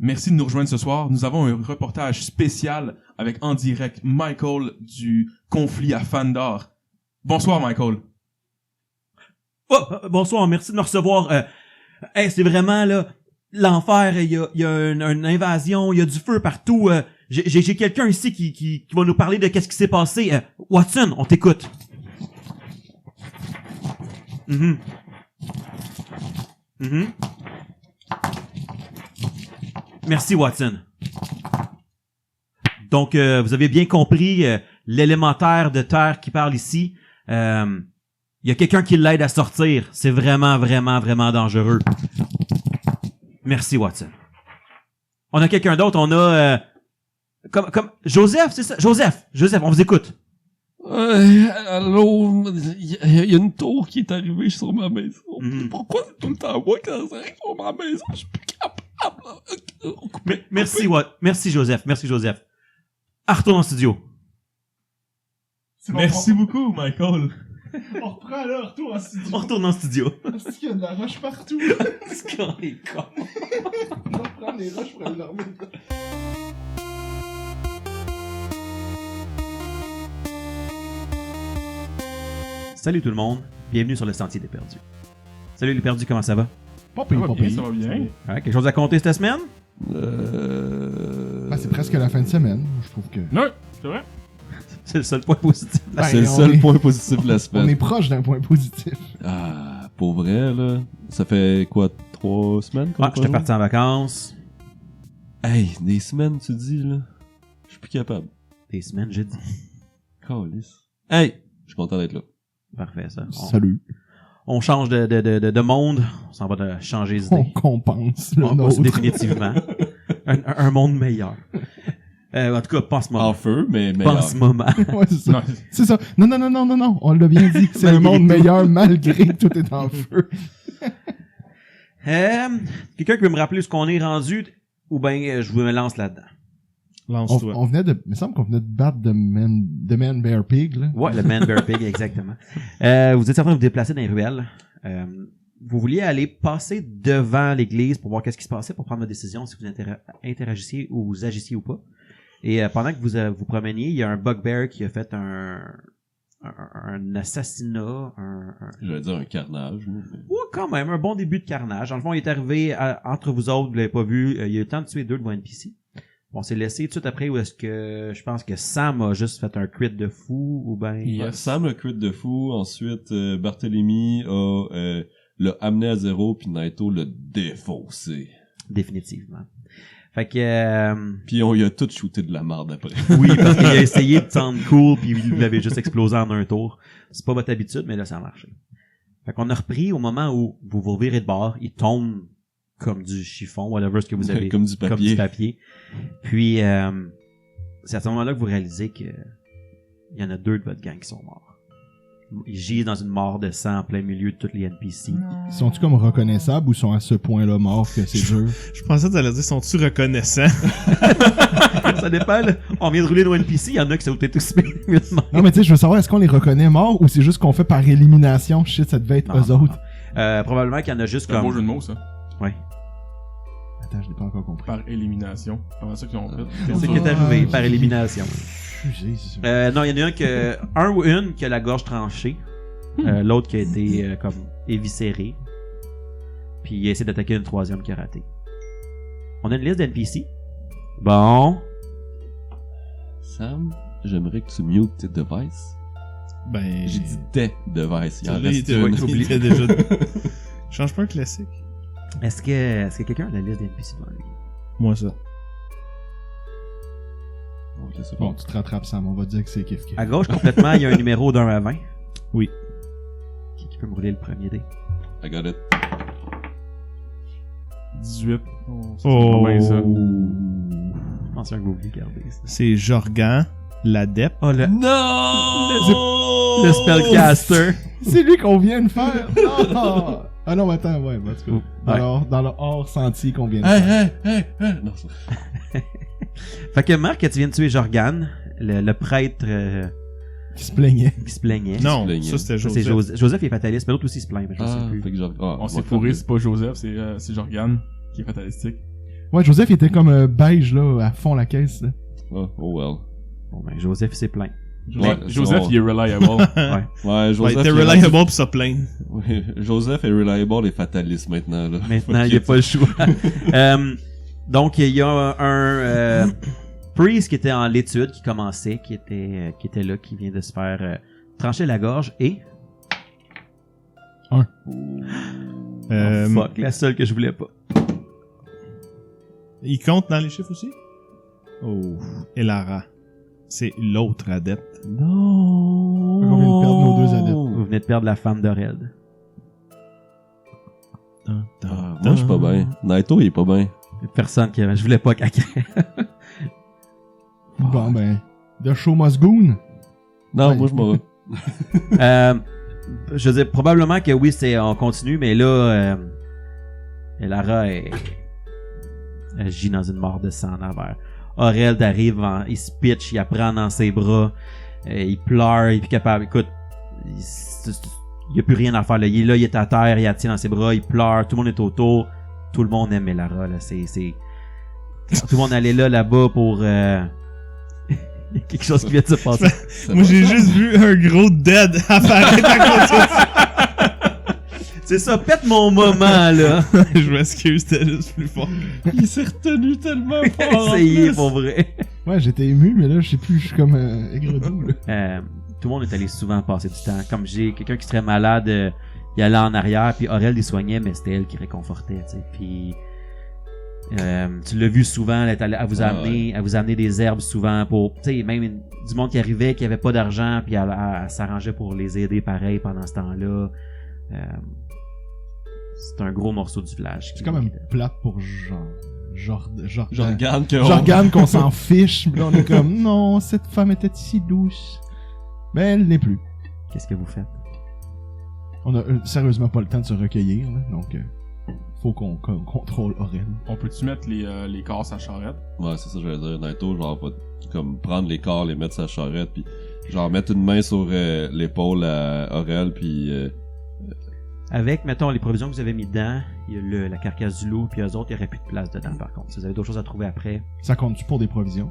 Merci de nous rejoindre ce soir. Nous avons un reportage spécial avec en direct Michael du conflit à Fandor. Bonsoir Michael. Oh, bonsoir, merci de me recevoir. C'est vraiment là l'enfer. Il y a une invasion, il y a du feu partout. J'ai quelqu'un ici qui va nous parler de qu'est-ce qui s'est passé. Watson, on t'écoute. Merci Watson. Donc vous avez bien compris l'élémentaire de terre qui parle ici. Il y a quelqu'un qui l'aide à sortir. C'est vraiment, vraiment, vraiment dangereux. Merci, Watson. On a quelqu'un d'autre. On a... comme Joseph, c'est ça? Joseph, on vous écoute. Allô? Il y a une tour qui est arrivée sur ma maison. Pourquoi c'est tout le temps moi qui arrive sur ma maison? Je suis plus capable. Merci, Joseph. Merci, Joseph. Retourne en studio. Merci beaucoup Michael. On reprend là, retour en studio. On retourne en studio. Est-ce qu'il y a de la roche partout? Est-ce qu'on est con? On va prendre les roches pour aller leur mettre. Salut tout le monde. Bienvenue sur le Sentier des Perdus. Salut les perdus, comment ça va? Pas payé, pas payé. Ça va bien. Ouais, quelque chose à compter cette semaine? C'est presque la fin de semaine. Je trouve que. Non, c'est vrai. C'est le seul point positif. Ben, C'est le seul point positif de la On semaine. est proche d'un point positif. Ah, pour vrai, là. Ça fait quoi, 3 semaines qu'on Ah, j'étais parti en vacances. Hey, des semaines, tu dis, là. Je suis plus capable. Des semaines, j'ai dit. Calice. Hey! Je suis content d'être là. Parfait, ça. Salut. On change de monde. On s'en va de changer les On idées. compense le On nôtre. définitivement. un monde meilleur. En tout cas, pas en ce moment. En feu, mais Pas meilleur. en ce moment. Ouais, c'est ça. Non, C'est ça. Non. On l'a bien dit. C'est un Malgré monde tout. meilleur malgré que tout est en feu. Quelqu'un qui veut me rappeler ce qu'on est rendu, ou bien je me lance là-dedans. Lance-toi. On venait de. Il me semble qu'on venait de battre de Man Bear Pig, là. Ouais, le Man Bear Pig, exactement. Vous êtes en train de vous déplacer dans les ruelles. Vous vouliez aller passer devant l'église pour voir qu'est-ce qui se passait, pour prendre votre décision, si vous interagissiez ou vous agissiez ou pas. Et pendant que vous promeniez, il y a un bugbear qui a fait un assassinat, J'allais dire un carnage. Mais... ouais, quand même, un bon début de carnage. Dans le fond, il est arrivé entre vous autres, vous l'avez pas vu, il a eu le temps de tuer 2 de vos NPC. On s'est laissé tout de suite après où est-ce que je pense que Sam a juste fait un crit de fou ou ben Ouais, Sam a crit de fou. Ensuite, Barthélemy l'a amené à 0, puis Naito l'a défoncé. définitivement. Fait que Puis on y a tout shooté de la merde après. oui, parce qu'il a essayé de sound cool puis il l'avait juste explosé en un tour. C'est pas votre habitude, mais là ça a marché. Fait qu'on a repris au moment où vous vous revirez de bord, il tombe comme du chiffon, whatever ce que vous avez. Comme du papier. Puis c'est à ce moment-là que vous réalisez que il y en a 2 de votre gang qui sont morts. Ils gisent dans une mare de sang en plein milieu de tous les NPC. Sont-ils comme reconnaissables ou sont à ce point-là morts que c'est dur? Je pensais que t'allais dire, sont-tu reconnaissants? Ça dépend, là. On vient de rouler nos NPC, il y en a qui sont peut-être aussi immédiatement. Non, mais tu sais, je veux savoir, est-ce qu'on les reconnaît morts ou c'est juste qu'on fait par élimination? Shit, ça devait être Non, eux non, autres. Probablement qu'il y en a juste c'est un beau comme... jeu de mots ça. Ouais. Attends, je l'ai pas encore compris. Par élimination. Comment ça qu'ils ont fait? C'est ce qui est arrivé, par élimination. Excusez, c'est Non, il y en a un ou une qui a la gorge tranchée. L'autre qui a été comme éviscéré. Puis il a essayé d'attaquer une 3e qui a raté. On a une liste d'NPC. Bon. Sam, j'aimerais que tu mutes tes devices. Ben... J'ai dit tes devices. Il en Celui-là, reste il une. était déjà... Change pas un classique. Est-ce que quelqu'un a la liste d'NPC devant lui? Moi, ça. Ok, c'est bon, bon. tu te rattrapes, Sam. On va dire que c'est kiff. À gauche, complètement, il y a un numéro d'1 à 20. Oui. Qui peut me rouler le premier dé? I got it. 18. Oh. Ouais, ça. Je pense que vous vouliez garder ça. C'est Jorgan, l'adepte. Oh, le Non! spellcaster. C'est lui qu'on vient de faire! Ah! Ah non, mais attends, ouais, en tout cas. Alors, dans le hors sentier qu'on vient de faire. Hey! Non, c'est... Fait que Marc, tu viens de tuer Jorgan, le prêtre Qui se plaignait. qui se plaignait. Non, plaignait. ça c'était Ça, c'est Joseph. Joseph est fataliste, mais l'autre aussi se plaint, mais je sais Ah, plus. fait que genre... On s'est fourré, c'est pas Joseph, c'est Jorgan qui est fatalistique. Ouais, Joseph il était comme beige, là, à fond la caisse, là. Oh well. Bon, ben, Joseph s'est plaint. Ouais, Joseph, sinon- il est reliable. Ouais. Ouais, Joseph. Ouais, t'es il est reliable pour ça plaindre. Oui, Joseph est reliable et fataliste maintenant, là. Maintenant, il n'y a pas le choix. Donc, il y a un priest qui était en l'étude, qui commençait, qui était là, qui vient de se faire trancher la gorge et... Fuck, la seule que je voulais pas. Il compte dans les chiffres aussi? Oh. Elara. C'est l'autre adepte. Non! On vient de perdre nos deux adeptes. Vous venez de perdre la femme d'Oreld. Ah, moi, je suis pas bien. Naito, il est pas bien. Personne qui avait... Je voulais pas qu'elle crée. Bon, ben, The Show Must Go on. Non, Ouais. moi, je m'en vais. Je veux dire, probablement que oui, on continue, mais là, Elara elle gît dans une mort de sang en envers. Oreld arrive, il se pitch, il la prend dans ses bras, il pleure, il est plus capable. Écoute, il n'y a plus rien à faire. Là. Il est là, il est à terre, il la tient dans ses bras, il pleure, tout le monde est autour. Tout le monde aime Elara. Là. Tout le monde allait là-bas pour... Il y a quelque chose qui vient de se passer. Moi, j'ai juste vu un gros dead apparaître à côté C'est ça, pète mon moment, là. de Je m'excuse, c'était juste plus fort. Il s'est retenu tellement fort. en Essayez, plus. pour vrai. Ouais, j'étais ému, mais là, je sais plus, je suis comme aigre-doux, là. Tout le monde est allé souvent passer du temps. Comme j'ai quelqu'un qui serait malade, il allait en arrière, puis Oreld il soignait, mais c'était elle qui réconfortait, tu sais. Puis tu l'as vu souvent, elle vous amener des herbes souvent pour, tu sais, même du monde qui arrivait, qui avait pas d'argent, puis elle s'arrangeait pour les aider pareil pendant ce temps-là. C'est un gros morceau du village. C'est quand même plate pour Jordan que Jordan qu'on s'en fiche, mais là, on est comme, non, cette femme était si douce. Mais elle n'est plus. Qu'est-ce que vous faites? On a sérieusement pas le temps de se recueillir, là, donc faut qu'on contrôle Oreld. On peut-tu mettre les corps à charrette? Ouais, c'est ça que je vais dire. Naito, genre, va comme prendre les corps, les mettre sur sa charrette, puis genre mettre une main sur l'épaule à Aurel, puis Avec, mettons, les provisions que vous avez mis dedans, il y a la carcasse du loup, puis eux autres, il n'y aurait plus de place dedans, par contre. Si vous avez d'autres choses à trouver après. Ça compte-tu pour des provisions?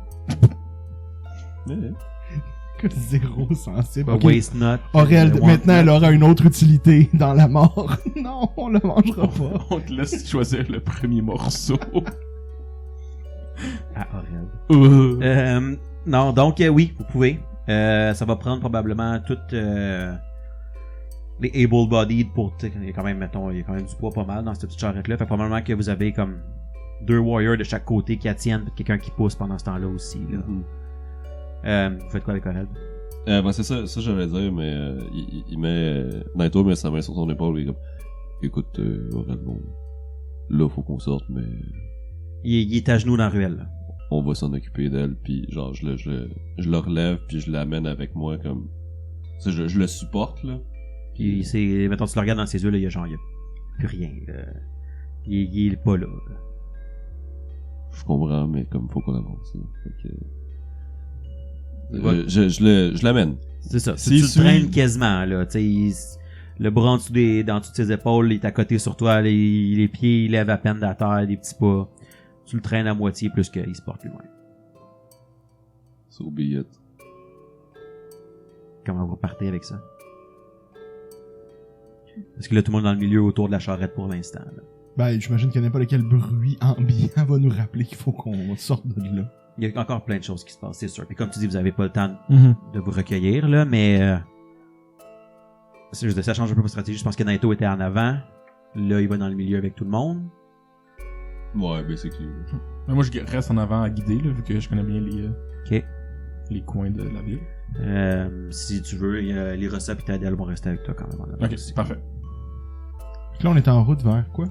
Que zéro sensible. Pas Ok. waste not. Oreld, want maintenant, elle not. aura une autre utilité dans la mort. Non, on le mangera pas. On te laisse choisir le premier morceau. Ah, Oreld. Non, donc, oui, vous pouvez. Ça va prendre probablement toutes les able-bodied pour, tu sais, il y a quand même, mettons, il y a quand même du poids pas mal dans cette petite charrette-là. Fait probablement que vous avez comme 2 warriors de chaque côté qui tiennent, puis quelqu'un qui pousse pendant ce temps-là aussi, là. Vous faites quoi avec Oreld? ben c'est ça j'allais dire, mais il met Naito met sa main sur son épaule et comme écoute Aurel, bon, là faut qu'on sorte, mais Il est à genoux dans la ruelle, là. on va s'en occuper d'elle, puis genre je le relève puis je l'amène avec moi comme tu sais, je le supporte là. Puis c'est, mettons, tu le regardes dans ses yeux, là, il y a plus rien, là. Il est pas là. Je comprends, mais comme faut qu'on avance là. Fait que, Ouais. je l'amène. C'est ça. Si tu il le suit- traînes quasiment, là. Tu sais, le bras en dessous dans toutes ses épaules, il est à côté sur toi, les pieds, il lève à peine de la terre, des petits pas. Tu le traînes à moitié plus qu'il se porte lui-même. So be it. Comment vous partez avec ça? Parce que là, tout le monde est dans le milieu autour de la charrette pour l'instant, là. Ben, j'imagine que n'importe quel bruit ambiant va nous rappeler qu'il faut qu'on sorte de là. Il y a encore plein de choses qui se passent, c'est sûr. Puis comme tu dis, vous avez pas le temps de vous recueillir, là, mais ça change un peu votre stratégie. Je pense que Naito était en avant. Là, il va dans le milieu avec tout le monde. Ouais, basically. Mais moi, je reste en avant à guider, là, vu que je connais bien Ok. les coins de la ville. Si tu veux, les Rossa et Tadel vont rester avec toi quand même. en avant Ok, aussi. parfait. Puis là, on est en route vers quoi?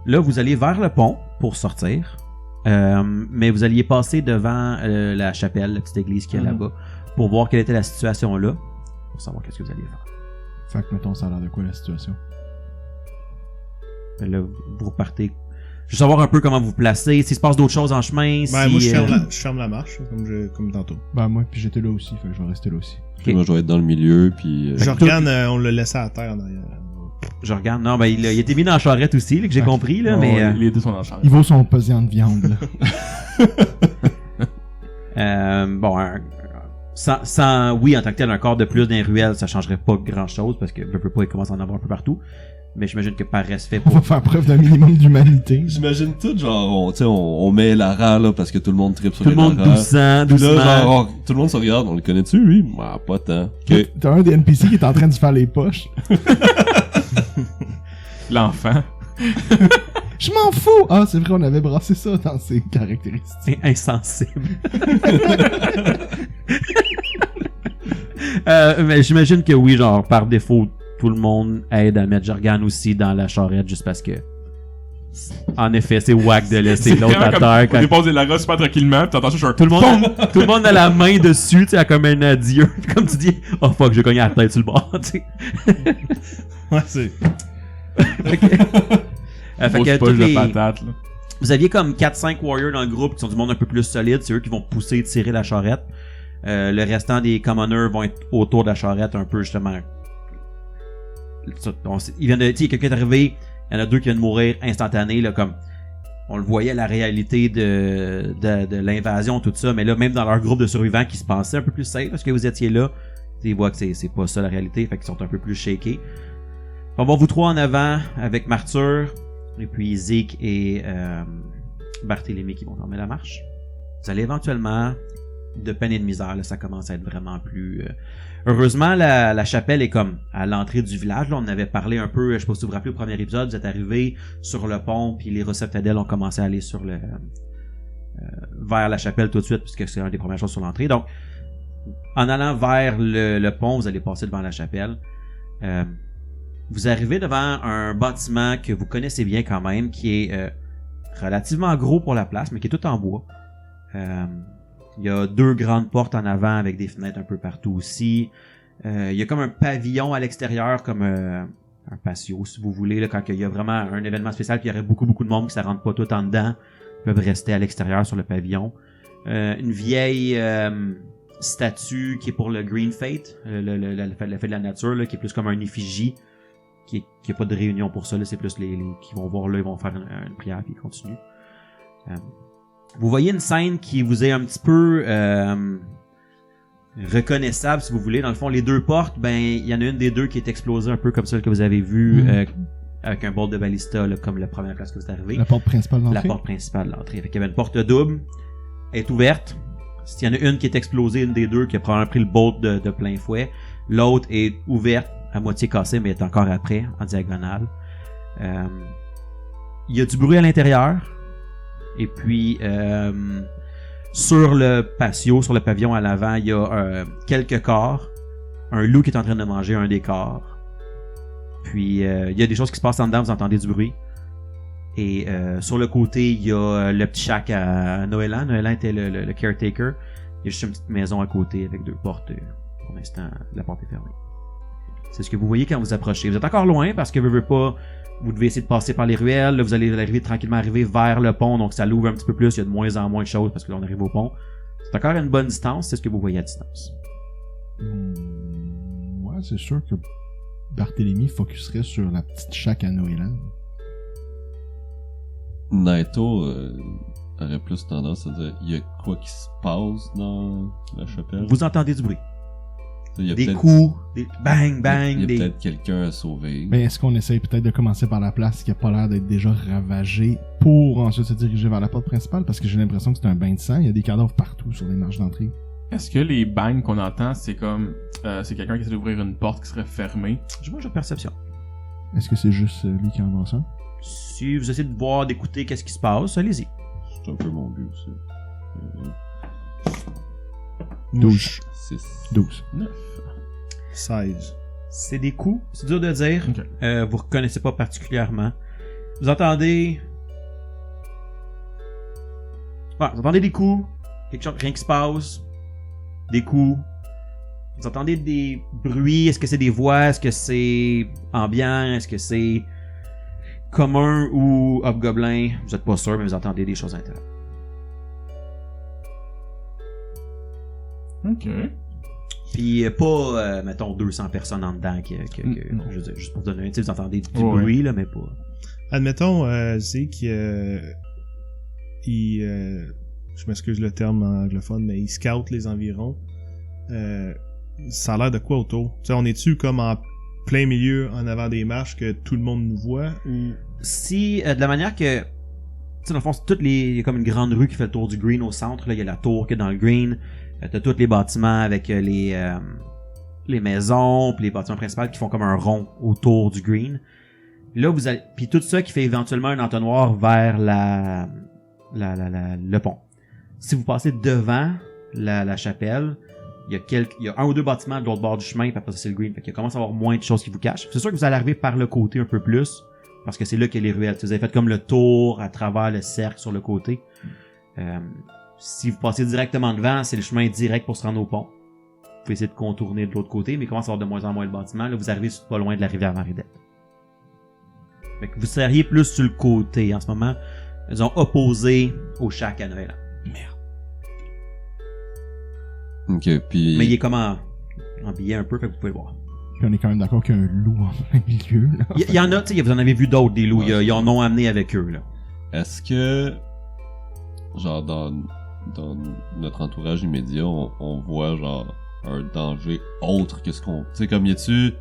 Là, vous alliez vers le pont pour sortir. Mais vous alliez passer devant la chapelle, la petite église qu'il y a là-bas, pour voir quelle était la situation là, pour savoir qu'est-ce que vous alliez faire. Fait que, mettons, ça a l'air de quoi la situation? Là, vous repartez. Je veux savoir un peu comment vous vous placez, s'il se passe d'autres choses en chemin, Ben, si... moi, je ferme la marche, comme tantôt. Ben, moi, puis j'étais là aussi, fait que je vais rester là aussi. Puis moi je vais être dans le milieu, puis Jordan, on l'a laissé à terre en arrière. Je regarde. Non, ben, il a été mis dans la charrette aussi, là, que j'ai compris, là, mais... Les deux sont dans le char. Il vaut son pesant de viande, là. Bon, oui, en tant que tel, un corps de plus dans les ruelles, ça changerait pas grand-chose, parce que veut pas, il commence à en avoir un peu partout. Mais j'imagine que par respect On pour... va faire preuve d'un minimum d'humanité. J'imagine tout, genre, on met Lara, là, parce que tout le monde tripe sur Tout le les monde Lara. doucement. Puis là, genre, tout le monde se regarde, on le connaît-tu, lui? Ah, pas tant. Ok. T'as un des NPC qui est en train de se faire les poches. L'enfant. Je m'en fous! Ah, c'est vrai, on avait brassé ça dans ses caractéristiques. C'est insensible. Mais j'imagine que oui, genre, par défaut, tout le monde aide à mettre Jargan aussi dans la charrette juste parce que... En effet, c'est wack de laisser l'autre à terre. On dépose Lara super tranquillement, pis t'entends juste un... Tout le monde a la main dessus, tu sais, comme un adieu. Puis comme tu dis, oh fuck, j'ai cogné la tête sur le bord, tu sais. Ouais, c'est... Fait que Grosse poche tous les- de patate, là. Vous aviez comme 4-5 warriors dans le groupe qui sont du monde un peu plus solide, c'est eux qui vont pousser et tirer la charrette. Le restant des commoners vont être autour de la charrette un peu justement. Il vient de, tu sais, quelqu'un est arrivé, il y en a deux qui viennent de mourir instantané, là, comme on le voyait la réalité de l'invasion, tout ça, mais là, même dans leur groupe de survivants qui se pensaient un peu plus safe parce que vous étiez là, ils voient que c'est pas ça la réalité, fait qu'ils sont un peu plus shakés. On va vous trois en avant avec Martyr, et puis Zeke et Barthélemy qui vont fermer la marche. Vous allez éventuellement, de peine et de misère, là, ça commence à être vraiment plus... Heureusement, la chapelle est comme à l'entrée du village. Là, on avait parlé un peu, je sais pas si vous vous rappelez au premier épisode, vous êtes arrivés sur le pont, puis les Receptadels ont commencé à aller sur le vers la chapelle tout de suite, puisque c'est une des premières choses sur l'entrée. Donc, en allant vers le pont, vous allez passer devant la chapelle. Vous arrivez devant un bâtiment que vous connaissez bien quand même, qui est relativement gros pour la place, mais qui est tout en bois. Il y a deux grandes portes en avant avec des fenêtres un peu partout aussi. Il y a comme un pavillon à l'extérieur, comme un patio, si vous voulez, là, quand il y a vraiment un événement spécial, puis il y aurait beaucoup de monde qui ne rentre pas tout en dedans, ils peuvent rester à l'extérieur sur le pavillon. Une vieille statue qui est pour le Green Fate, le fait de la nature, là, qui est plus comme un effigie, qui a pas de réunion pour ça, là, c'est plus les qui vont voir là, ils vont faire une prière puis ils continuent. Vous voyez une scène qui vous est un petit peu reconnaissable, si vous voulez. Dans le fond, les deux portes, ben il y en a une des deux qui est explosée un peu comme celle que vous avez vue avec un bolt de balista, là, comme la première place que vous êtes arrivé. La porte principale d'entrée. La porte principale de l'entrée. Fait qu'il y avait une porte double, elle est ouverte. S'il y en a une qui est explosée, une des deux qui a probablement pris le bolt de plein fouet. L'autre est ouverte, à moitié cassée, mais est encore après, en diagonale. Il y a du bruit à l'intérieur. Et puis, sur le patio, sur le pavillon à l'avant, il y a quelques corps. Un loup qui est en train de manger un des corps. Puis, il y a des choses qui se passent en dedans, vous entendez du bruit. Et sur le côté, il y a le petit shack à Noëlan. Noëlan était le caretaker. Il y a juste une petite maison à côté avec deux portes. Pour l'instant, la porte est fermée. C'est ce que vous voyez quand vous approchez. Vous êtes encore loin parce que vous pas... Vous devez essayer de passer par les ruelles. Là, vous allez tranquillement arriver vers le pont. Donc, ça l'ouvre un petit peu plus. Il y a de moins en moins de choses parce que là, on arrive au pont. C'est encore à une bonne distance. C'est ce que vous voyez à distance. Ouais, c'est sûr que Barthélemy focuserait sur la petite shack à Noëlan. Naito aurait plus tendance à dire il y a quoi qui se passe dans la chapelle. Vous entendez du bruit. Il y a Des peut-être- coups, des bang, bang. Il y a des... peut-être quelqu'un à sauver. Mais est-ce qu'on essaye peut-être de commencer par la place qui a pas l'air d'être déjà ravagée pour ensuite se diriger vers la porte principale? Parce que j'ai l'impression que c'est un bain de sang. Il y a des cadavres partout sur les marches d'entrée. Est-ce que les bangs qu'on entend, c'est comme... c'est quelqu'un qui essaie d'ouvrir une porte qui serait fermée? Je vois, j'ai perception. Est-ce que c'est juste lui qui en voit ça? Si vous essayez de voir, d'écouter qu'est-ce qui se passe, allez-y. C'est un peu mon but aussi. 12. 6. 12. 16. C'est des coups, c'est dur de dire. Ok. Vous reconnaissez pas particulièrement. Vous entendez... Ouais, vous entendez des coups, quelque chose, rien qui se passe, des coups. Vous entendez des bruits, est-ce que c'est des voix, est-ce que c'est ambiant, est-ce que c'est commun ou hobgoblin, vous êtes pas sûr, mais vous entendez des choses intéressantes. Ok. Puis pas, mettons, 200 personnes en dedans je veux dire, juste pour vous donner un type, vous entendez du Ouais. bruit, là, mais pas... Admettons, Zeke, je m'excuse le terme anglophone, mais il scout les environs. Ça a l'air de quoi autour? Tu sais, on est-tu comme en plein milieu, en avant des marches, que tout le monde nous voit, ou... Si, de la manière que... Tu sais, dans le fond, c'est il y a comme une grande rue qui fait le tour du green au centre, là, il y a la tour qui est dans le green, t'as tous les bâtiments avec les maisons, puis les bâtiments principaux qui font comme un rond autour du green. Là, vous allez... Puis tout ça qui fait éventuellement un entonnoir vers le pont. Si vous passez devant la chapelle, il y a un ou deux bâtiments de l'autre bord du chemin, puis après ça, c'est le green. Fait qu'il commence à avoir moins de choses qui vous cachent. C'est sûr que vous allez arriver par le côté un peu plus, parce que c'est là qu'il y a les ruelles. Vous avez fait comme le tour à travers le cercle sur le côté. Si vous passez directement devant, c'est le chemin direct pour se rendre au pont. Vous pouvez essayer de contourner de l'autre côté, mais il commence à avoir de moins en moins de bâtiments. Là, vous arrivez pas loin de la rivière Maridette. Fait que vous seriez plus sur le côté en ce moment. Ils ont opposé au shack à Noël. Ok, puis... Mais il est comme en billet un peu, fait que vous pouvez le voir. Puis on est quand même d'accord qu'il y a un loup en plein milieu, là. Il y en a, tu sais, vous en avez vu d'autres, des loups. Ouais, Ils en ont amené avec eux, là. Est-ce que, genre, dans notre entourage immédiat, on voit, genre, un danger autre que ce qu'on... Tu sais, comme y a-tu...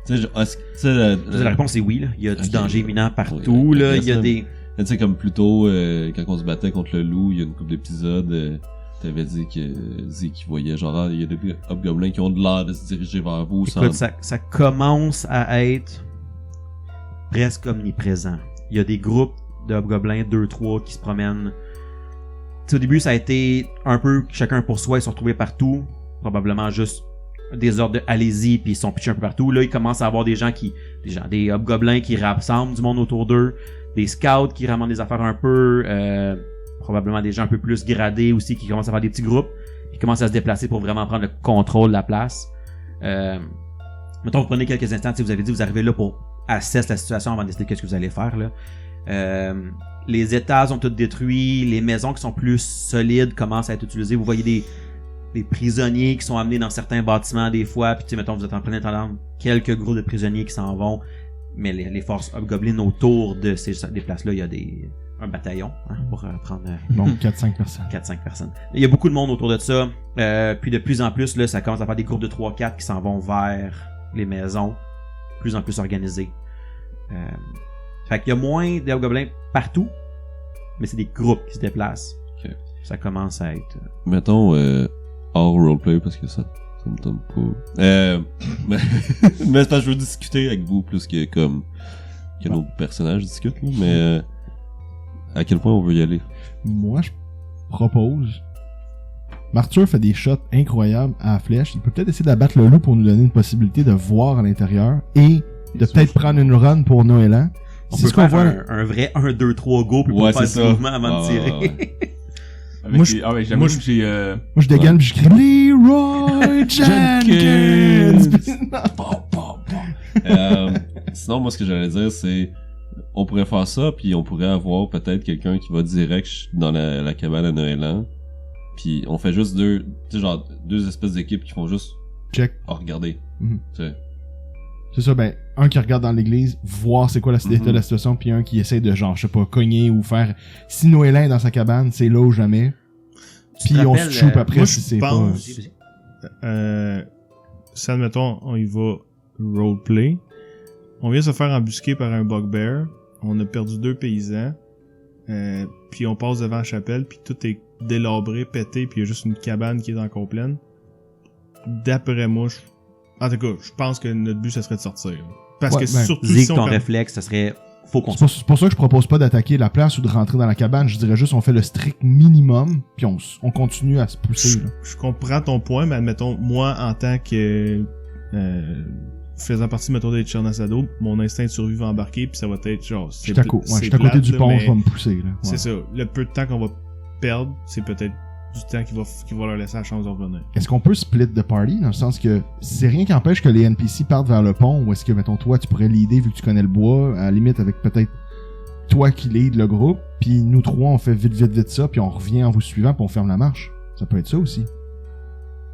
Tu sais, est-ce que... Tu sais, La réponse est oui, là. Il y a du Ok. danger imminent partout, Oui, là. ok, Il y a ça, des... Tu sais, comme plus tôt, quand on se battait contre le loup, il y a une couple d'épisodes, t'avais dit que Zeke voyait, genre, il y a des hobgoblins qui ont de l'air de se diriger vers vous. Écoute, ça commence à être presque omniprésent. Il y a des groupes de hobgoblins, 2-3, qui se promènent. Tu sais, au début, ça a été un peu chacun pour soi, ils se sont retrouvés partout. Probablement juste des ordres de allez-y, puis ils sont pitchés un peu partout. Là, il commence à avoir des hobgoblins qui rassemblent du monde autour d'eux, des scouts qui ramènent des affaires un peu, probablement des gens un peu plus gradés aussi qui commencent à faire des petits groupes, qui commencent à se déplacer pour vraiment prendre le contrôle de la place. Mettons, vous prenez quelques instants, si vous avez dit vous arrivez là pour assesser la situation avant de décider qu'est-ce que vous allez faire là. Les étages sont tous détruits, les maisons qui sont plus solides commencent à être utilisées. Vous voyez des prisonniers qui sont amenés dans certains bâtiments des fois, puis tu sais, mettons, vous êtes en train d'entendre quelques groupes de prisonniers qui s'en vont, mais les forces hobgoblins autour de des places-là, il y a un bataillon, hein, pour prendre Donc 4-5 personnes. 4-5 personnes. Il y a beaucoup de monde autour de ça, puis de plus en plus, là, ça commence à faire des groupes de 3-4 qui s'en vont vers les maisons, de plus en plus organisés. Fait qu'il y a moins de hobgoblins partout, mais c'est des groupes qui se déplacent. Ok. Ça commence à être... Mettons, hors roleplay, parce que ça me tombe pas. Mais c'est parce que je veux discuter avec vous plus que comme que nos personnages discutent, là, mais à quel point on veut y aller? Moi, je propose... Marthur fait des shots incroyables à la flèche. Il peut peut-être essayer d'abattre le loup pour nous donner une possibilité de voir à l'intérieur et de peut-être prendre une run pour Noëlan. On C'est peut ce qu'on faire voit. un vrai 1-2-3 go, puis Ouais, pour faire c'est du ça. mouvement avant de tirer. Ouais. Avec Moi, ah ouais, j'avoue moi, que j'ai... Moi, je dégaine puis je crie Leroy Jenkins! Sinon, moi, ce que j'allais dire, c'est on pourrait faire ça, puis on pourrait avoir peut-être quelqu'un qui va direct dans la cabane à Noëlan, puis on fait juste deux espèces d'équipes qui font juste Check. regarder. Mhm. Tu sais. C'est ça, ben, un qui regarde dans l'église, voir c'est quoi l'état de la situation, puis un qui essaie de, genre, je sais pas, cogner ou faire... Si Noëlan est dans sa cabane, c'est là ou jamais. Tu te Puis on rappelles, se choupe après moi, si je c'est pense- pas... Si, admettons, on y va roleplay, on vient se faire embusquer par un bugbear, on a perdu 2 paysans, puis on passe devant la chapelle, puis tout est délabré, pété, puis il y a juste une cabane qui est encore pleine. D'après moi, en tout cas, je pense que notre but, ça serait de sortir. Parce Ouais, que ben, surtout Zig, si on ton perd- réflexe, ça serait... Faut qu'on C'est pour ça que je propose pas d'attaquer la place ou de rentrer dans la cabane. Je dirais juste on fait le strict minimum, puis on continue à se pousser. Là. Je comprends ton point, mais admettons, moi, en tant que faisant partie, mettons, des Chernasado, mon instinct de survie va embarquer, puis ça va être genre... Je suis à côté du pont, je vais me pousser. Là. Ouais. C'est ça. Le peu de temps qu'on va perdre, c'est peut-être du temps qui va leur laisser la chance de revenir. Est-ce qu'on peut split the party, dans le sens que c'est rien qui empêche que les NPC partent vers le pont, ou est-ce que, mettons, toi, tu pourrais l'aider vu que tu connais le bois, à la limite avec peut-être toi qui lead le groupe, puis nous trois, on fait vite ça, puis on revient en vous suivant, puis on ferme la marche. Ça peut être ça aussi.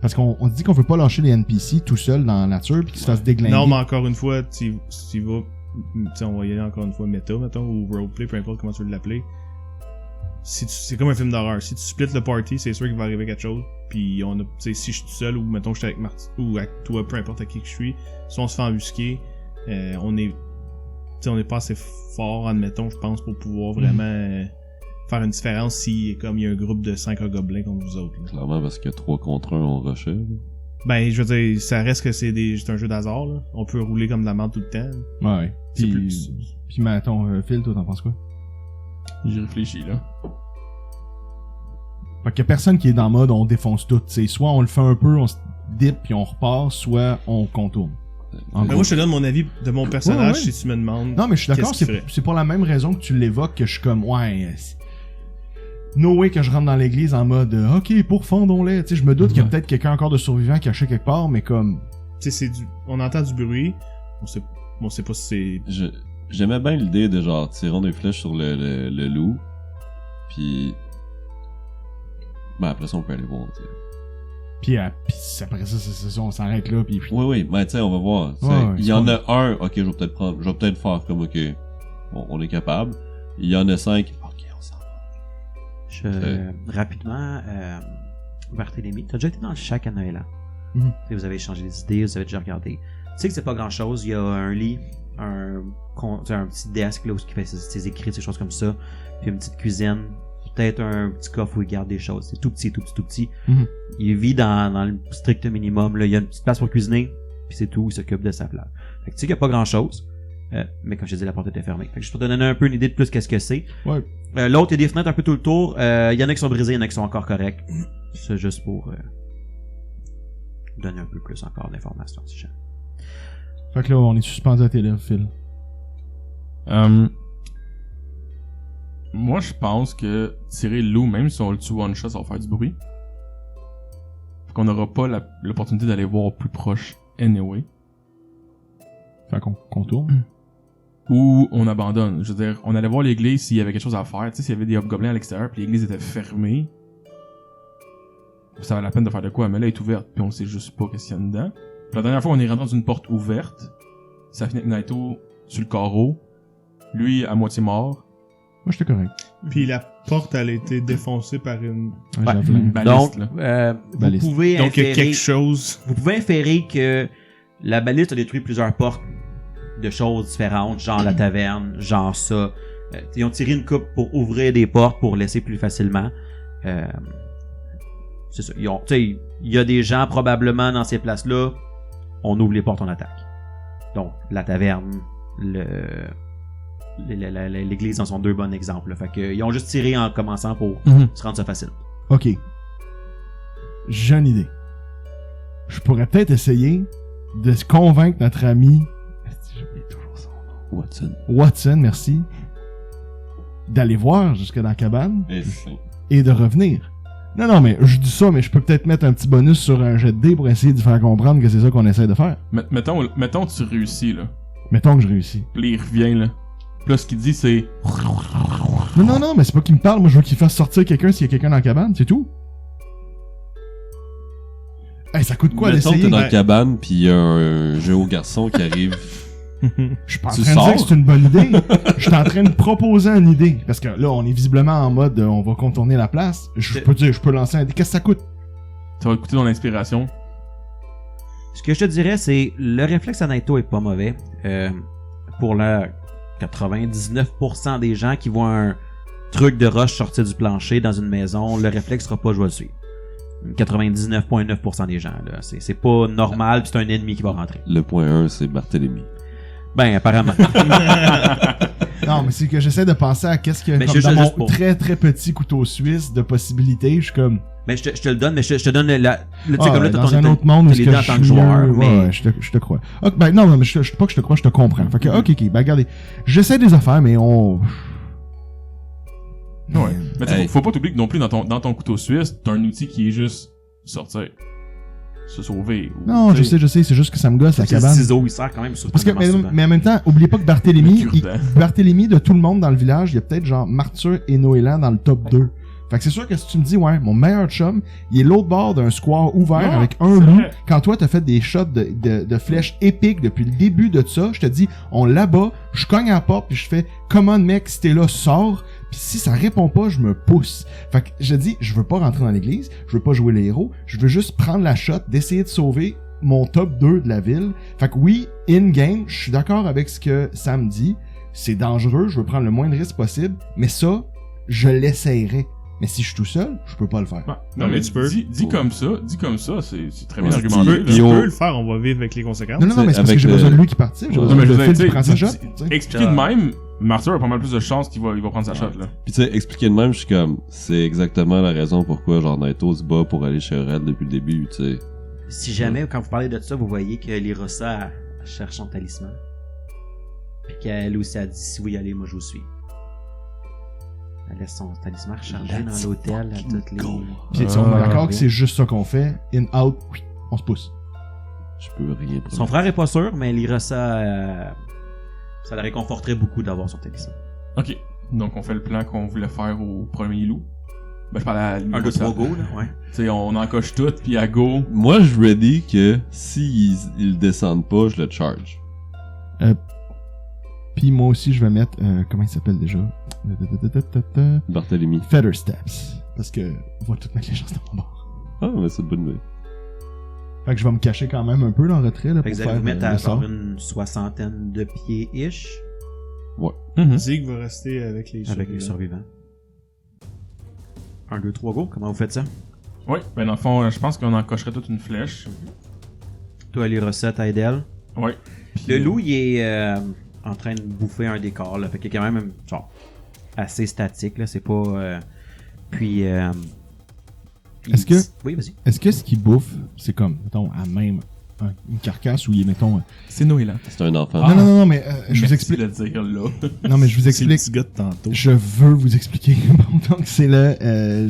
Parce qu'on on dit qu'on veut pas lâcher les NPC tout seul dans la nature puis qu'ils se fassent déglinguer. Non, mais encore une fois, tu vas... T'sais, on va y aller encore une fois méta, mettons, ou roleplay, peu importe comment tu veux l'appeler. C'est comme un film d'horreur. Si tu splits le party, c'est sûr qu'il va arriver quelque chose. Puis on a, si je suis tout seul, ou mettons je suis avec Martin, ou avec toi, peu importe à qui que je suis, si on se fait embusquer, on est pas assez fort, admettons, je pense, pour pouvoir vraiment faire une différence si comme il y a un groupe de 5 gobelins contre vous autres. Là. Clairement, parce que 3 contre 1, on rushait. Ben, je veux dire, ça reste que c'est un jeu d'hasard, là. On peut rouler comme de la merde tout le temps. Là. Ouais. C'est Puis mettons, Phil, toi, t'en penses quoi? J'ai réfléchi, là. Fait qu'il y a personne qui est dans le mode on défonce tout. T'sais, soit on le fait un peu, on se dip puis on repart, soit on contourne. En Ben, gros. moi, je te donne mon avis de mon personnage Ouais, ouais. si tu me demandes. Non, mais je suis d'accord, qu'est-ce qu'il ferait. c'est pour la même raison que tu l'évoques que je suis comme, ouais, no way que je rentre dans l'église en mode, ok, pourfendons-les. Tu sais, je me doute qu'il y a peut-être quelqu'un encore de survivant caché quelque part, mais comme, Tu sais, on entend du bruit, on sait pas si c'est... J'aimais bien l'idée de genre tirer des flèches sur le loup. Puis. Ben après ça, on peut aller voir, tu sais. puis après ça, on s'arrête là, puis Oui, mais tu sais, on va voir. Tu sais, Ouais, il y en a un, ok, je vais peut-être faire comme, ok, bon, on est capable. Il y en a 5, ok, on s'en va. Rapidement, Barthélemy, t'as déjà été dans le shack à Noël. Mhm. Vous avez échangé des idées, vous avez déjà regardé. Tu sais que c'est pas grand chose, il y a un lit, un petit desk là où il fait ses écrits, ces choses comme ça, puis une petite cuisine, peut-être un petit coffre où il garde des choses. C'est tout petit. Mhm. Il vit dans le strict minimum, là. Il y a une petite place pour cuisiner, puis c'est tout, il s'occupe de sa place. Fait que tu sais qu'il y a pas grand chose. Mais comme je te dis, la porte était fermée. Fait que juste pour te donner un peu une idée de plus qu'est-ce que c'est. Ouais. L'autre, il y a des fenêtres un peu tout le tour. Il y en a qui sont brisées, il y en a qui sont encore corrects. C'est juste pour donner un peu plus encore d'informations, si jamais. Fait que là, on est suspendu à tes lèvres, Phil. Moi, je pense que tirer le loup, même si on le tue one shot, ça va faire du bruit. Fait qu'on n'aura pas l'opportunité d'aller voir plus proche anyway. Fait qu'on tourne. Ou on abandonne. Je veux dire, on allait voir l'église s'il y avait quelque chose à faire. Tu sais, s'il y avait des hobgoblins à l'extérieur, puis l'église était fermée. Ça valait la peine de faire de quoi, mais là, elle est ouverte, puis on sait juste pas qu'est-ce qu'il y a dedans. Puis la dernière fois, on est rentré dans une porte ouverte. Ça finit avec Naito sur le carreau. Lui, à moitié mort. Moi, j'étais correct. Puis la porte, elle a été défoncée par une... Ouais, Ouais. j'avoue. Baliste, Donc, là. vous Baliste. pouvez Donc, il y a inférer... quelque chose... Vous pouvez inférer que la baliste a détruit plusieurs portes de choses différentes, genre la taverne, genre ça. Ils ont tiré une coupe pour ouvrir des portes pour laisser plus facilement. C'est ça. Il y a des gens probablement dans ces places-là. On ouvre les portes, on attaque. Donc, la taverne, l'église en sont deux bons exemples. Là. Fait que, ils ont juste tiré en commençant pour se rendre ça facile. Ok. J'ai une idée. Je pourrais peut-être essayer de se convaincre notre ami... J'oublie toujours son nom. Watson, merci. D'aller voir jusque dans la cabane Et c'est... et de revenir. Non, mais je dis ça, mais je peux peut-être mettre un petit bonus sur un jet de dés pour essayer de faire comprendre que c'est ça qu'on essaie de faire. Mettons tu réussis, là. Mettons que je réussis. Puis là, il revient, là. Puis là, ce qu'il dit, c'est... Non, mais c'est pas qu'il me parle, moi je veux qu'il fasse sortir quelqu'un s'il y a quelqu'un dans la cabane, c'est tout. Hey, ça coûte quoi Mettons que d'essayer? t'es dans la cabane, pis il y a un jeu au garçon qui arrive. Je suis pas en Tu train de dire sors? que c'est une bonne idée. Je suis en train de proposer une idée. Parce que là, on est visiblement en mode on va contourner la place. Je peux lancer un dé. Qu'est-ce que ça coûte? Ça va écouter ton inspiration. Ce que je te dirais, c'est le réflexe à Naito est pas mauvais. Pour le 99% des gens qui voient un truc de roche sortir du plancher dans une maison, le réflexe sera pas joué dessus. 99,9% des gens, là. C'est pas normal, pis c'est un ennemi qui va rentrer. Le point 1, c'est Barthélemy. Ben, apparemment. Non, mais c'est que j'essaie de penser à qu'est-ce que Mais comme je dans sais mon juste pas. très très petit couteau suisse de possibilités. Je suis comme Mais je te le donne, mais je te donne tu sais, ah, comme là, t'as dans ton un autre monde où t'as ce les que deux en je tant suis que joueur, mieux, mais ouais, je te crois. Ok, ben non, mais je pas que je te crois, je te comprends. Fait que ok, ben regardez, j'essaie des affaires, mais on. Ouais. Mais tu sais, Hey. faut pas t'oublier que non plus dans ton couteau suisse, t'as un outil qui est juste sortir. Se sauver. ou, Non, tu sais, je sais, c'est juste que ça me gosse la le cabane. ciseau, il sert quand même Parce que, surprenamment souvent. mais en même temps, oubliez pas que Barthélemy, Le cure-dent. Barthélemy, de tout le monde dans le village, il y a peut-être genre Martyr et Noélan dans le top 2. Fait que c'est sûr que si tu me dis, ouais, mon meilleur chum, il est l'autre bord d'un square ouvert Non, avec un c'est loup. vrai. Quand toi, t'as fait des shots de flèches épiques depuis le début de ça, je te dis, on l'abat, je cogne à la porte, puis je fais, come on, mec, si t'es là, sors. Puis si ça répond pas, je me pousse. Fait que je dis, je veux pas rentrer dans l'église, je veux pas jouer les héros, je veux juste prendre la shot, d'essayer de sauver mon top 2 de la ville. Fait que oui, in-game, je suis d'accord avec ce que Sam dit. C'est dangereux, je veux prendre le moins de risques possible, mais ça, je l'essayerai. Mais si je suis tout seul, je peux pas le faire. Non, Non, mais tu peux. Dis comme ça, c'est très bien Ouais, argumenté. Puis Tu on- peux le faire, on va vivre avec les conséquences. Non, mais c'est parce que avec j'ai le- besoin de lui qui participe, j'ai Ouais. besoin Non, mais de je veux Phil dire, qui prend sa tu shot. sais, tu sais. expliqué de même, Martyr a pas mal plus de chances qu'il va prendre sa shot, là. Puis tu sais, expliquer de même, je suis comme, c'est exactement la raison pourquoi genre Naito se bat pour aller chez Red depuis le début, tu sais. Si jamais, quand vous parlez de ça, vous voyez que Lirosa elle cherche son talisman. Puis qu'elle aussi a dit si vous y allez, moi je vous suis. Elle laisse son talisman recharger dans l'hôtel à toutes les. Puis si on est d'accord que c'est juste ça qu'on fait, in, out, oui, on se pousse. Je peux rien Son prendre. frère est pas sûr, mais Lirosa, ça la réconforterait beaucoup d'avoir son talisman. Ok. Donc, on fait le plan qu'on voulait faire au premier loup. Ben, je parle à Un, deux, trois, go, là, ouais. Tu sais, on encoche tout, puis à go. Moi, je ready que s'ils ils descendent pas, je le charge. Puis moi aussi, je vais mettre, comment il s'appelle déjà? Barthélemy. Feather Steps. Parce que on va tout mettre les chances de mon bord. Ah, mais c'est une bonne idée. Fait que je vais me cacher quand même un peu dans le retrait, là, Fait pour que vous allez faire vous mettre à le sort. genre une 60aine de pieds-ish Zig va rester avec les avec les survivants. 1, 2, 3, go. Comment vous faites ça? Ouais, ben, dans le fond, je pense qu'on encocherait toute une flèche. Toi, Lirosa, Tidel. Ouais. Puis, Le loup, il est en train de bouffer un décor, là. Fait qu'il est quand même, genre, assez statique, là. C'est pas... puis... Est-ce que- Oui, vas-y. Est-ce que ce qu'il bouffe, c'est comme, mettons, à même une carcasse où il est, mettons... C'est Noélan. C'est un enfant. Non, mais je vous Merci explique. de le dire, là. Non, mais je vous C'est le explique. petit gars de tantôt. Je veux vous expliquer. Bon, donc c'est le...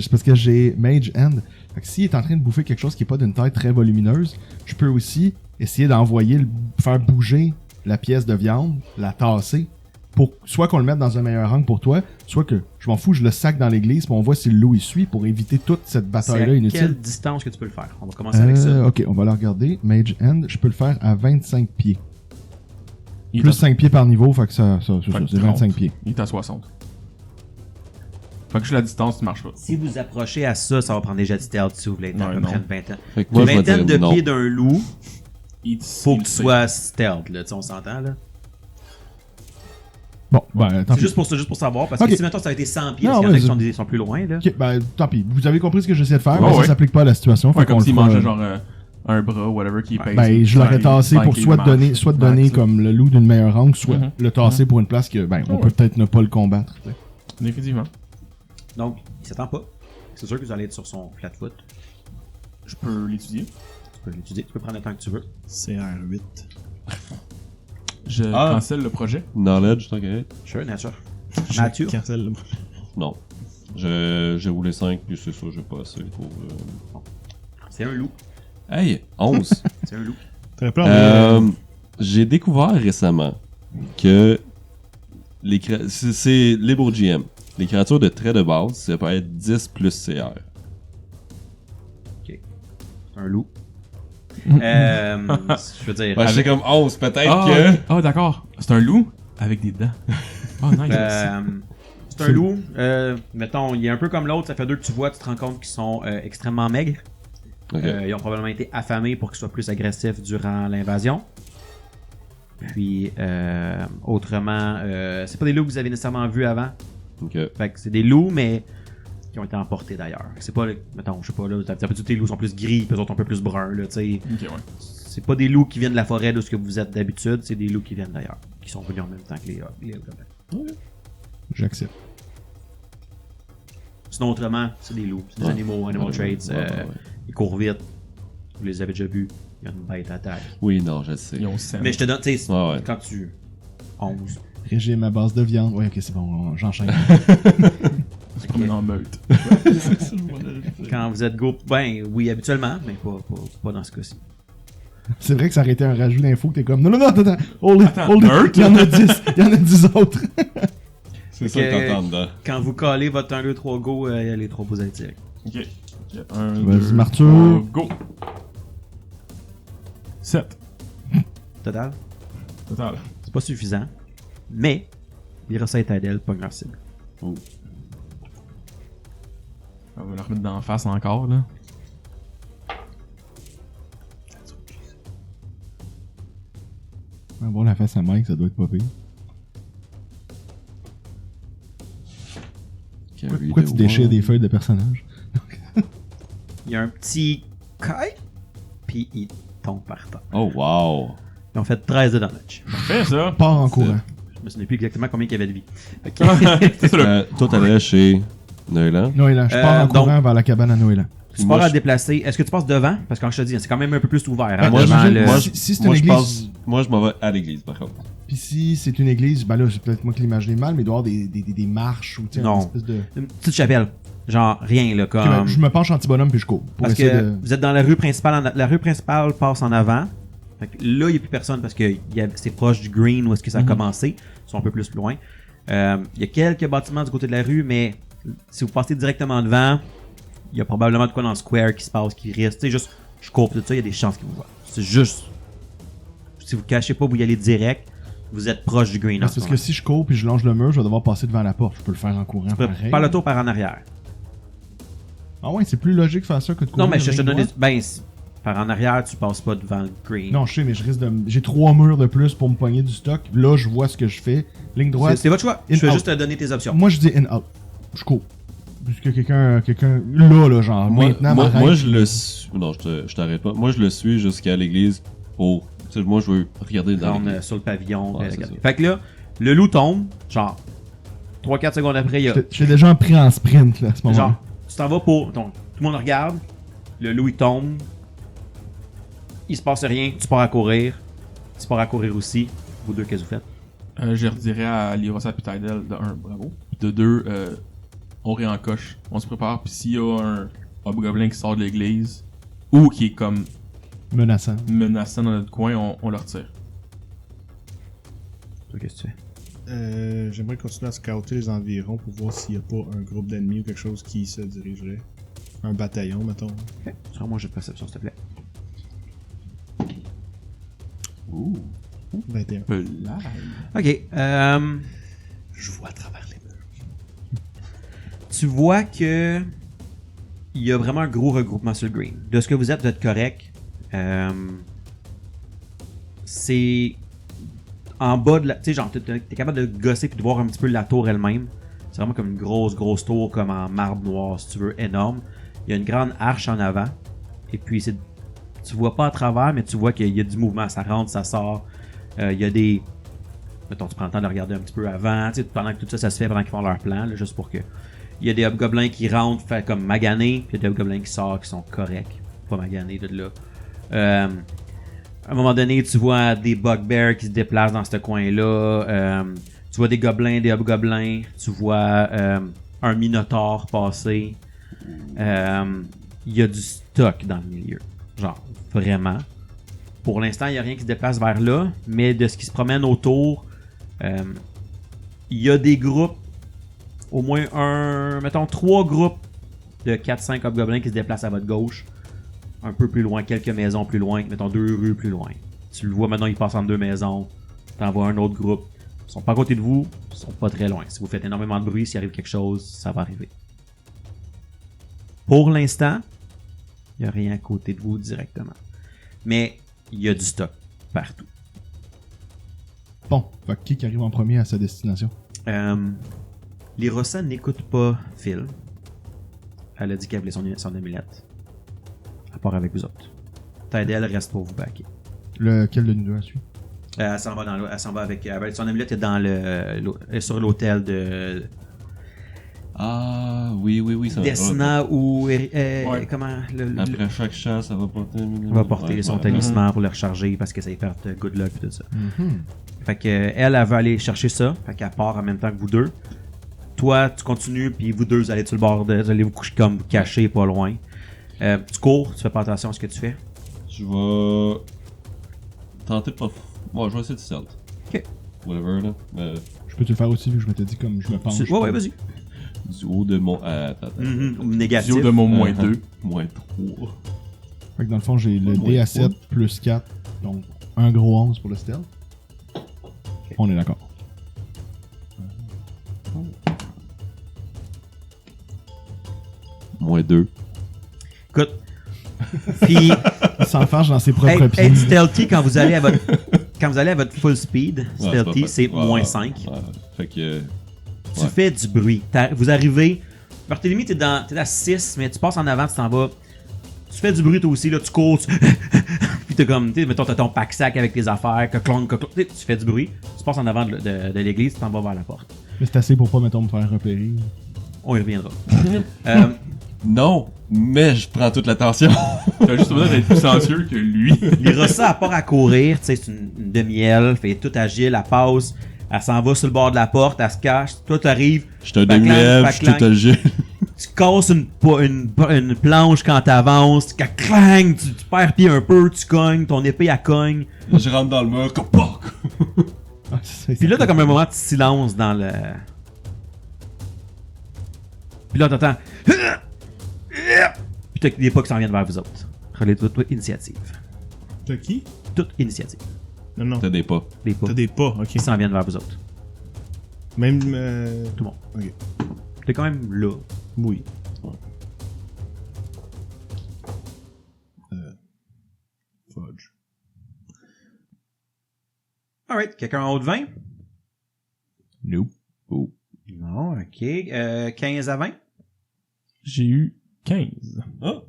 c'est parce que j'ai Mage Hand. Fait que s'il est en train de bouffer quelque chose qui est pas d'une taille très volumineuse, je peux aussi essayer d'envoyer, faire bouger la pièce de viande, la tasser, pour soit qu'on le mette dans un meilleur angle pour toi, soit que, je m'en fous, je le sac dans l'église, puis on voit si le loup il suit pour éviter toute cette C'est bataille-là à inutile. quelle distance que tu peux le faire? On va commencer avec ça. Ok, on va le regarder. Mage Hand, je peux le faire à 25 pieds. Il est Plus à- 5 pieds par niveau, fait que ça c'est Fait que c'est 25 pieds. Il est à 60. Fait que je la distance, ça marche pas. Si vous approchez à ça, ça va prendre déjà du stealth si vous voulez être à Ouais, peu non. près une vingtaine. Fait que Une moi, je vais vingtaine dire de non. pieds d'un loup, faut que tu sois sois stealth, là. Tu sais, on s'entend, là. Bon, ben, tant C'est pis. juste pour savoir, parce Ok. que si maintenant ça a été 100 pieds, Non, parce qu'il y en a ouais, qui sont plus loin, là. Ok, ben, tant pis. Vous avez compris ce que j'essaie de faire, Ouais, mais ça ouais. s'applique pas à la situation. Ouais, fait comme qu'on s'il le fera, mangeait genre un bras, whatever, qui pèse. Ben, je l'aurais tassé pour soit te donner, Ouais, ça. comme le loup d'une meilleure angle, soit Mhm. le tasser pour une place que, ben, on Ouais. peut peut-être ne pas le combattre. tu sais. Définitivement. Donc, il s'attend pas. C'est sûr que vous allez être sur son flat foot. Je peux l'étudier. Tu peux l'étudier, tu peux prendre le temps que tu veux. C'est R8. Je Ah. cancelle le projet. Knowledge, t'inquiète. Sure, nature. Nature. Cancel le... Non. J'ai roulé 5, puis c'est ça, j'ai pas assez pour... C'est un loup. Hey, 11. C'est un loup. T'aurais pu enlever- J'ai découvert récemment que c'est libre GM. Les créatures de trait de base, ça peut être 10 plus CR. C'est un loup. Je veux dire. Ben, j'étais comme 11, peut-être Ah, que... ah, d'accord. C'est un loup avec des dents. Oh, nice. C'est un loup. Mettons, il est un peu comme l'autre. Ça fait deux que tu vois, tu te rends compte qu'ils sont extrêmement maigres. Ok. Ils ont probablement été affamés pour qu'ils soient plus agressifs durant l'invasion. Puis, autrement, c'est pas des loups que vous avez nécessairement vus avant. Ok. Fait que c'est des loups, mais qui ont été emportés d'ailleurs. C'est pas, mettons, je sais pas, là, t'as pas dit que tes loups sont plus gris, puis les autres un peu plus bruns, là, tu sais. Ok, ouais. C'est pas des loups qui viennent de la forêt de ce que vous êtes d'habitude, c'est des loups qui viennent d'ailleurs, qui sont venus en même temps que les gobelins. J'accepte. Sinon, autrement, c'est des loups. C'est des Ouais. animal Ouais, traits. ouais. Ils courent vite. Vous les avez déjà vus. Il y a une bête à attaque. Oui, non, je sais. Ils ont 7. Mais je te donne, tu sais, Ouais, ouais. quand tu. 11. Régime à base de viande. Ouais, ok, c'est bon, j'enchaîne. se promène en meute. Quand vous êtes go. Ben oui, habituellement, mais pas dans ce cas-ci. C'est vrai que ça aurait été un rajout d'infos que t'es comme, non, attends, hold it, Attends, meurtre? il y en a 10 autres. C'est ça que t'entends dedans. Quand vous collez votre 1, 2, 3, go, les 3 vous allez tirer. Ok. 1, Vas-y, 2, Marthur. 3, go! 7. Total. Total. C'est pas suffisant. Mais, les recettes à d'elle pognent leur cible. On va la remettre d'en face encore, là. On va voir la face à Mike, ça doit être pas pire. Pourquoi tu déchires des feuilles de personnages? Il y a un petit kite, puis il tombe par terre. Oh, wow. Ils ont fait 13 de damage. Fais ça! Part en courant. Je me souviens plus exactement combien il y avait de vie. Fait que- C'est ça, là. Toi, t'allais chez Noëlan. Noëlan, je pars en donc- courant vers la cabane à Noëlan. Tu Moi, pars à je- déplacer. Est-ce que tu passes devant? Parce que quand je te dis, c'est quand même un peu plus ouvert. Ben, Hein, moi, devant j'imagine- le- moi, si c'est une je église- pense, moi, je m'en vais à l'église, par contre. Puis si c'est une église, ben là, c'est peut-être moi qui l'imaginais mal, mais il doit y avoir des marches ou tu sais, Non. une espèce de... Une petite chapelle. Genre, rien, là, Ok, comme... ben, je me penche anti-bonhomme puis je cours. Pour Parce essayer que de... vous êtes dans la rue principale. La rue principale passe en avant. Fait que là, il n'y a plus personne parce que c'est proche du green où est-ce que ça a commencé. Ils sont un peu plus loin. Il y a quelques bâtiments du côté de la rue, mais si vous passez directement devant, il y a probablement de quoi dans le square qui se passe, qui reste. Tu sais, juste, je cours pis tout ça, il y a des chances qu'ils vous voient. C'est juste... Si vous cachez pas, vous y allez direct, vous êtes proche du green. en Parce ce que moment. si je cours puis je longe le mur, je vais devoir passer devant la porte. Je peux le faire en courant pareil. Par le tour par en arrière. Ah ouais, c'est plus logique de faire ça que de courir. Non, mais je te ligne donne droite. ben, par en arrière, tu passes pas devant le green. Non, je sais, mais je risque de... J'ai 3 murs de plus pour me pogner du stock. Là, je vois ce que je fais. Ligne droite. C'est votre choix. In, Je vais out. juste te donner tes options. Moi, je dis in-out. Je cours. Puisque quelqu'un... Là, genre, maintenant, m'arrête. Moi, je le suis. Non, je t'arrête pas. Moi, je le suis jusqu'à l'église pour. Tu sais, moi, je veux regarder dans Prendre, l'église. sur le pavillon. Ouais, puis c'est regarder. ça. Fait que là, le loup tombe, genre 3-4 secondes après, il y a. J'étais déjà pris en sprint, là, à ce moment-là. Genre, tu t'en vas pour. Donc, tout le monde regarde, le loup il tombe, il se passe rien, tu pars à courir, tu pars à courir aussi. Vous deux, qu'est-ce que vous faites? Je redirais à Lirosa puis Tydel de 1, bravo. Puis de 2, on réencoche. On se prépare, puis s'il y a un hobgoblin qui sort de l'église, ou qui est comme Menaçant. menaçant dans notre coin, on le retire. Toi, qu'est-ce que tu fais? J'aimerais continuer à scouter les environs pour voir s'il n'y a pas un groupe d'ennemis ou quelque chose qui se dirigerait. Un bataillon, mettons. Ok. Sur moi, j'ai de perception, s'il te plaît. Ouh, 21. Ok. Je vois à travers les murs. Tu vois que il y a vraiment un gros regroupement sur le green. De ce que vous êtes correct. C'est en bas de la... Tu sais, genre, t'es capable de gosser puis de voir un petit peu la tour elle-même. C'est vraiment comme une grosse tour, comme en marbre noir, si tu veux, énorme. Il y a une grande arche en avant. Et puis, tu vois pas à travers, mais tu vois qu'il y a du mouvement. Ça rentre, ça sort. Il y a des... Mettons, tu prends le temps de regarder un petit peu avant. Tu sais, pendant que tout ça, ça se fait, pendant qu'ils font leur plan, là, juste pour que... Il y a des hobgoblins qui rentrent, fait comme maganer, puis il y a des hobgoblins qui sortent, qui sont corrects. Pas maganer de là. À un moment donné, tu vois des bugbears qui se déplacent dans ce coin-là. Tu vois des gobelins, des hobgoblins. Tu vois un minotaure passer. Il y a du stock dans le milieu. Genre, vraiment. Pour l'instant, il n'y a rien qui se déplace vers là. Mais de ce qui se promène autour, il y a des groupes. Au moins mettons 3 groupes de 4-5 hobgoblins qui se déplacent à votre gauche. Un peu plus loin, quelques maisons plus loin, mettons 2 rues plus loin. Tu le vois maintenant, il passe entre 2 maisons. T'en vois un autre groupe. Ils sont pas à côté de vous, ils sont pas très loin. Si vous faites énormément de bruit, s'il arrive quelque chose, ça va arriver. Pour l'instant, il n'y a rien à côté de vous directement. Mais il y a du stock partout. Bon, fait que qui arrive en premier à sa destination? Les Rossa n'écoutent pas Phil. Elle a dit qu'elle voulait son amulette. À part avec vous autres. Tydel reste pour vous backer. Lequel de nous deux a su? Elle s'en va elle s'en va avec son amulette est dans sur l'hôtel de Ah, oui, ça va. Desna ou Ouais. comment Après chaque chasse, ça va porter un minimum. on va porter son ouais. talisman pour le recharger parce que ça lui perd good luck et tout ça. Mhm. Fait que elle veut aller chercher ça. Fait qu'elle part en même temps que vous deux. Toi, tu continues, puis vous deux, vous allez sur le bord vous allez vous coucher comme cachés, pas loin. Tu cours, tu fais pas attention à ce que tu fais. Je vais tenter de pas. Bon, je vais essayer de stealth. whatever, là. Je peux te le faire aussi vu que je m'étais dit comme je me penche. Ouais, vas-y. Du haut de mon... attends. Négatif. Zio de mon moins 2. Moins 3. Fait que dans le fond, j'ai le Moins D à trois. 7 plus 4. Donc, un gros 11 pour le stealth. On est d'accord. Moins 2. Écoute. Puis, Il s'enfarge dans ses propres pieds. être stealthy quand vous allez à votre full speed, stealthy, c'est moins 5. Ouais. Fait que... Tu Ouais. fais du bruit. Vous arrivez. Barthélemy, t'es à 6, mais tu passes en avant, tu t'en vas. Tu fais du bruit toi aussi, là, tu cours, puis t'es comme, mettons, t'as ton pack-sac avec tes affaires, tu fais du bruit, tu passes en avant de l'église, tu t'en vas vers la porte. Mais c'est assez pour pas, mettons, me faire repérer. On y reviendra. Non, mais je prends toute l'attention. T'as juste besoin d'être plus silencieux que lui. Lirosa, à part à courir, tu sais, c'est une demi-aile, fait toute agile, elle passe, elle s'en va sur le bord de la porte, elle se cache, toi t'arrives, Je suis un Backlang, demi-elfe, je suis tout âgé. tu casses une planche quand t'avances, clang, tu perds pied un peu, tu cognes, ton épée elle cogne. Je rentre dans le mur, comme POC! Ah, c'est ça, Puis là, t'as comme un moment de silence dans le. Puis là, t'entends. Puis t'as des pas qui s'en viennent vers vous autres. Relais toute initiative. T'as qui? Toute initiative. Non. T'as des pas. Des pas T'as des pas, ok. qui s'en viennent vers vous autres. Même. Tout le monde. Ok. T'es quand même là. Oui. Fudge. Alright. Quelqu'un en haut de 20? Nope. Oh. Non, ok. 15 à 20? J'ai eu 15. Ah!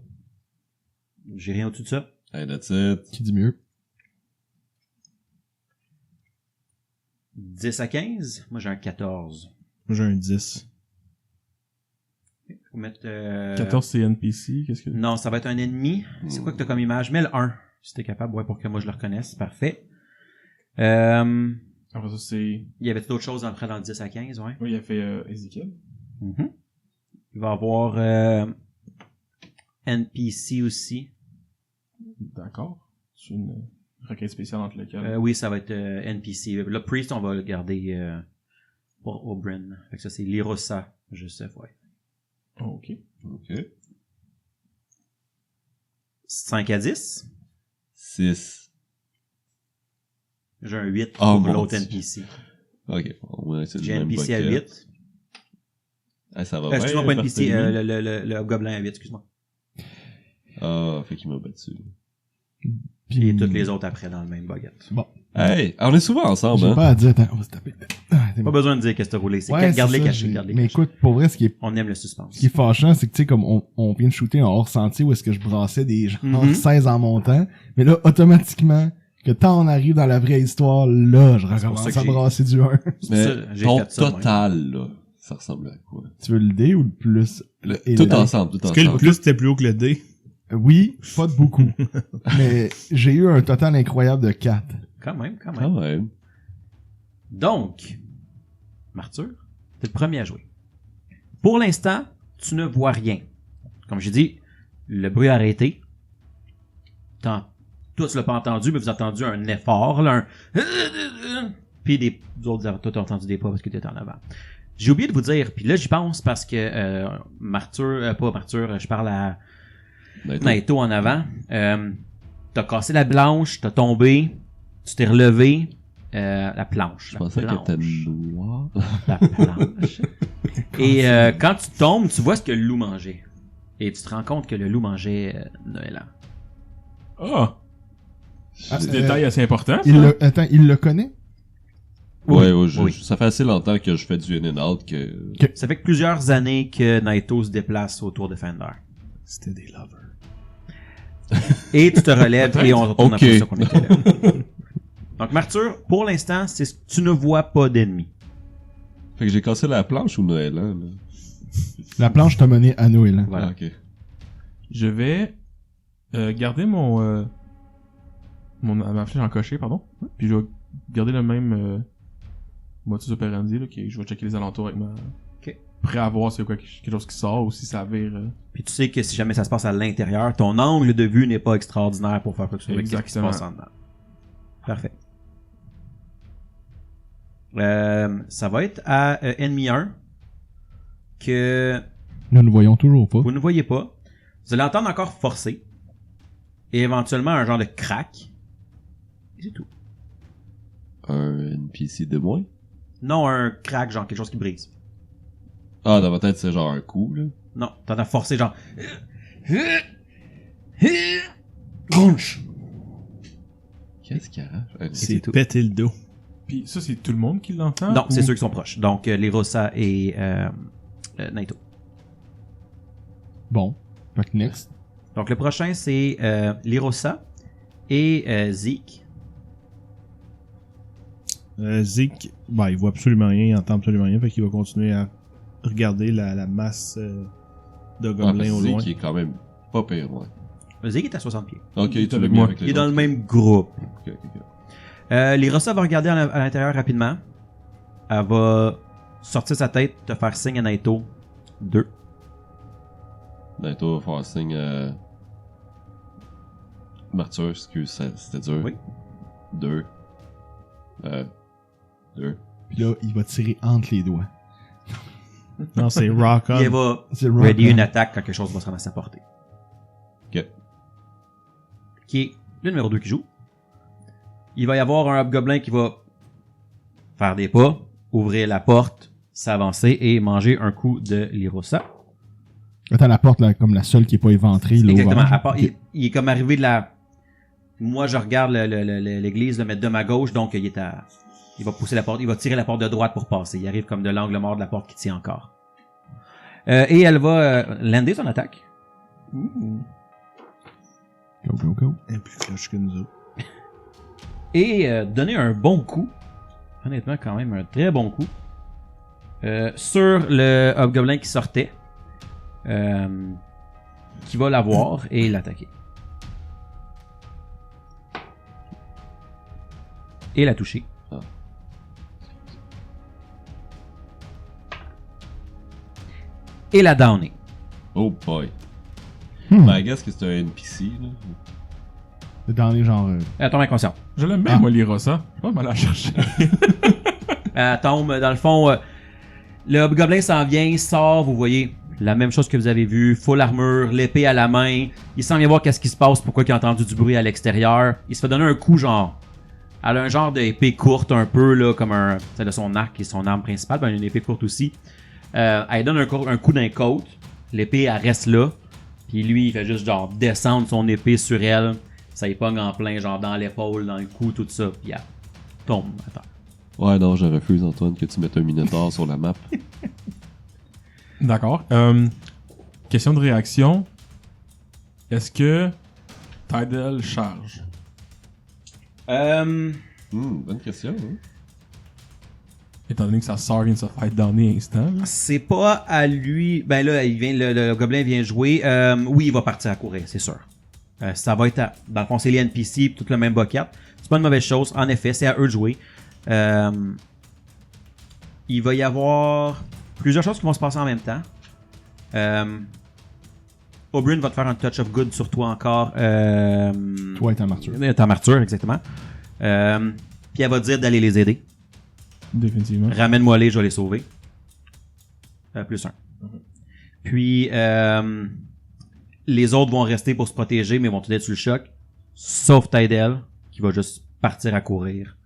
J'ai rien au-dessus de ça. Hey, that's it. Qui dit mieux? 10 à 15? Moi, j'ai un 14. Moi, j'ai un 10. Faut mettre. 14 c'est NPC, qu'est-ce que... Non, ça va être un ennemi. C'est quoi que t'as comme image? Mets le 1. Si t'es capable, ouais, pour que moi je le reconnaisse. Parfait. Après ça, c'est... Il y avait d'autres choses après dans le 10 à 15, ouais. Oui, il a fait Ezekiel. Mhm. Il va y avoir NPC aussi. D'accord. C'est une requête spéciale entre lesquelles. Oui, ça va être NPC. Le Priest, on va le garder pour Oberyn. Fait que ça, c'est Lirosa, Joseph, ouais. Oh, ok. Ok. 5 à 10. 6. J'ai un 8 Oh, pour mon l'autre Dieu. NPC. Ok. Ouais, c'est le J'ai même NPC à bucket. 8. Ah, ça va bien. Excuse-moi, pas NPC, Barthélemy. le Gobelin à 8, excuse-moi. Ah, fait qu'il m'a battu. Puis, Et toutes les autres après dans le même bucket. Bon. Hey, on est souvent ensemble, J'ai hein? pas à dire, attends, on va se taper. Ah, t'es Pas bon. besoin de dire qu'est-ce que t'as roulé. C'est Ouais, garde-les c'est ça, cachés, garde-les Mais cachés. écoute, pour vrai, ce qui On aime le suspense. est fâchant, c'est que, tu sais, comme on vient de shooter en hors-sentier où est-ce que je brassais des gens Mhm. 16 en montant, mais là, automatiquement, que tant on arrive dans la vraie histoire, là, je pour ça recommence que à j'ai- brasser du 1. Mais ça, j'ai ton fait ça, moi. total, là, ça ressemble à quoi? Tu veux le D ou le plus? Et Tout le D? ensemble, tout Est-ce que le ensemble. plus était plus haut que le D? Oui, pas de beaucoup. Mais j'ai eu un total incroyable de 4. Quand même, quand même. Ah ouais. Donc, Martyr, t'es le premier à jouer. Pour l'instant, tu ne vois rien. Comme j'ai dit, le bruit a arrêté. Toi, tu l'as pas entendu, mais vous avez entendu un effort, là, un... Puis vous autres, toi, t'as entendu des pas parce que t'étais en avant. J'ai oublié de vous dire, puis là, j'y pense parce que pas Martyr, je parle à Naito en avant. T'as cassé la blanche, t'as tombé, tu t'es relevé. La planche. Je pensais qu'elle était noire. La planche. Et quand tu tombes, tu vois ce que le loup mangeait. Et tu te rends compte que le loup mangeait Noëlan. Ah! Ah, C'est un détail assez important, ça. Attends, il le connaît? Ouais, Oui. ça fait assez longtemps que je fais du in and out que... Ça fait que plusieurs années que Naito se déplace autour de Fender. C'était des lovers. Et tu te relèves et on retourne Ok. après ça qu'on était là. Donc, Martyr, pour l'instant, c'est tu ne vois pas d'ennemis. Fait que j'ai cassé la planche ou Noël, hein, là? La planche t'a mené à Noël. Hein. Voilà. Ah, ok. Je vais garder ma flèche en cocher, pardon. Puis je vais garder le même modus operandi, là, je vais checker les alentours avec ma... Ok. Prêt à voir s'il y a quelque chose qui sort ou si ça vire... Puis tu sais que si jamais ça se passe à l'intérieur, ton angle de vue n'est pas extraordinaire pour faire quelque chose avec ce qui se Exactement. passe en dedans. Parfait. Ça va être à ennemi 1 que Nous ne voyons toujours pas. vous ne voyez pas. Vous allez entendre encore forcer. Et éventuellement un genre de crack. Et c'est tout. Un NPC de moins? Non, un crack, genre quelque chose qui brise. Ah, dans ma tête, c'est genre un coup, là. Non, t'en as forcé genre... Grunch! Qu'est-ce qu'il y a? C'est tout. péter le dos. Puis ça, c'est tout le monde qui l'entend? Non, c'est ou- ceux qui sont proches. Donc, Lirosa et Naito. Bon. Fait que next. Donc, le prochain, c'est Lirosa et Zeke. Zeke, bah, il voit absolument rien, il entend absolument rien, fait qu'il va continuer à regarder la masse de Ah, gobelins parce au que loin. qui est quand même pas pire loin. Zeke est à 60 pieds. Ok, tu l'as avec mis moi. avec les Il est dans autres. le même groupe. Ok, ok, ok. Lirosa va regarder à l'intérieur rapidement. Elle va sortir sa tête, te faire signe à Naito. 2. Naito va faire signe à... Martyr, excuse, c'était dur. Oui. 2. 2. Puis là, il va tirer entre les doigts. Non, c'est rock Puis elle on. va C'est rock ready on. une attaque quand quelque chose va se ramasser à portée. Ok. Qui est le numéro 2 qui joue. Il va y avoir un hobgoblin qui va faire des pas, ouvrir la porte, s'avancer et manger un coup de Lirosa. Attends, la porte, là, comme la seule qui est pas éventrée, il l'a Exactement. ouvert. À part- Ok. il est comme arrivé de la... Moi, je regarde l'église, le mettre de ma gauche, donc il est à... Il va pousser la porte, il va tirer la porte de droite pour passer. Il arrive comme de l'angle mort de la porte qui tient encore. Et elle va lander son attaque. Go, go, go. Elle est plus cloche que nous autres. Et donner un bon coup. Honnêtement, quand même, un très bon coup. Sur le hobgoblin qui sortait. Qui va l'avoir et l'attaquer. Et la toucher. Ah. Et la downer. Oh boy. Hmm. Ben, I guess que c'est un NPC, là. Dans les genres. Elle tombe inconsciente. Je l'aime bien, Ah. moi, Lirosa. Je vais pas mal la chercher. Elle tombe, dans le fond, le hobgoblin s'en vient, sort, vous voyez la même chose que vous avez vu, full armure, l'épée à la main. Il s'en vient voir qu'est-ce qui se passe, pourquoi il a entendu du bruit à l'extérieur. Il se fait donner un coup, genre. Elle a un genre d'épée courte, un peu, là, comme celle de son arc qui est son arme principale, ben, une épée courte aussi. Elle donne un coup d'un côte. L'épée, elle reste là. Puis lui, il fait juste, genre, descendre son épée sur elle. Ça y pogne en plein, genre, dans l'épaule, dans le cou, tout ça. Puis elle tombe à terre. Ouais, non, je refuse, Antoine, que tu mettes un Minotaur sur la map. D'accord. Question de réaction. Est-ce que Tidal charge? Bonne question, hein? Étant donné que sa sœur vient de se faire donner instant. là. C'est pas à lui. Ben là, le gobelin vient jouer. Oui, il va partir à courir, c'est sûr. Ça va être dans le fond, c'est les NPC pis tout le même bucket. C'est pas une mauvaise chose. En effet, c'est à eux de jouer. Il va y avoir plusieurs choses qui vont se passer en même temps. Oberyn va te faire un touch of good sur toi encore. Toi et ta martyr. Ta martyr, exactement. Puis elle va te dire d'aller les aider. Définitivement. Ramène-moi les, je vais les sauver. Plus 1. Puis, les autres vont rester pour se protéger, mais vont tout être sur le choc. Sauf Tidal, qui va juste partir à courir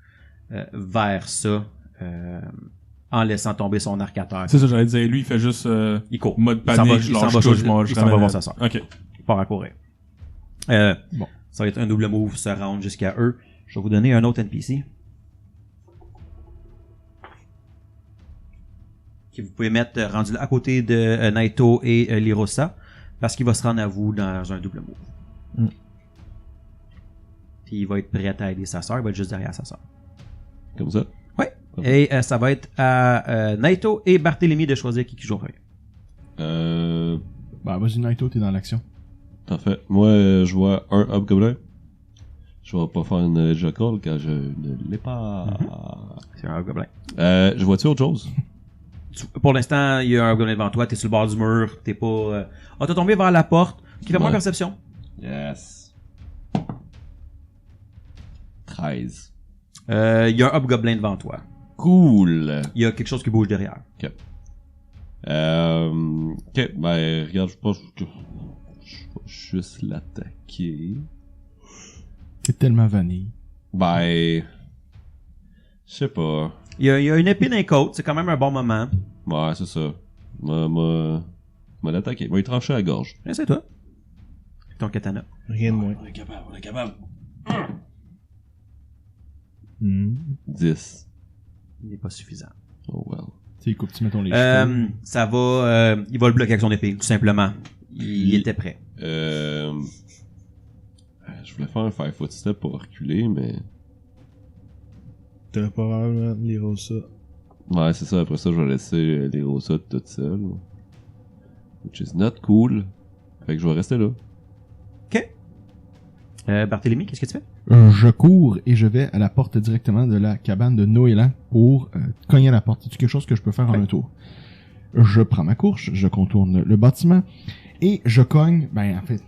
vers ça, en laissant tomber son arc à terre. C'est ça, j'allais dire. Lui, il fait juste Il court. mode Il s'en panique, va- je il s'en lâche va tout, chez- je m'en- je il s'en va ramène- voir sa sœur. Ok. Il part à courir. Bon. Ça va être un double move, se rendre jusqu'à eux. Je vais vous donner un autre NPC. Que vous pouvez mettre rendu là, à côté de Naito et Lirosa. Parce qu'il va se rendre à vous dans un double move. Mm. Puis il va être prêt à aider sa sœur. Il va être juste derrière sa sœur. Comme ça. Ouais. Et ça va être à Naito et Barthélemy de choisir qui joue en premier. Bah, vas-y, Naito, t'es dans l'action. Parfait. Moi, je vois un Hobgoblin. Je vais pas faire une Jackal car je ne l'ai pas. C'est un gobelin. Je vois-tu autre chose? Pour l'instant, il y a un gobelin devant toi. T'es sur le bord du mur. T'es pas... Ah, t'as tombé vers la porte. Qui fait moins Ouais. perception. Yes. 13. Il y a un hobgoblin devant toi. Cool. Il y a quelque chose qui bouge derrière. Ok, ben, regarde, je pense que je vais juste l'attaquer. C'est tellement vanille. Ben, je sais pas. Il y a une épée d'un côte, c'est quand même un bon moment. Ouais, c'est ça. M'a l'attaquer. Va lui trancher la gorge. C'est toi. Ton katana. Rien de moins. On est capable. Hmm. 10. Il n'est pas suffisant. Oh well. Tu sais, coupe-tu, mettons les cheveux. Ça va... il va le bloquer avec son épée, tout simplement. Il était prêt. Je voulais faire un 5 foot step pour reculer, mais... T'aurais probablement lire ça. Ouais, c'est ça. Après ça, je vais laisser les Rosa toute seule. Which is not cool. Fait que je vais rester là. OK. Barthélemy, qu'est-ce que tu fais? Je cours et je vais à la porte directement de la cabane de Noélan pour cogner à la porte. C'est quelque chose que je peux faire en un tour. Je prends ma course, je contourne le bâtiment et je cogne, ben en fait,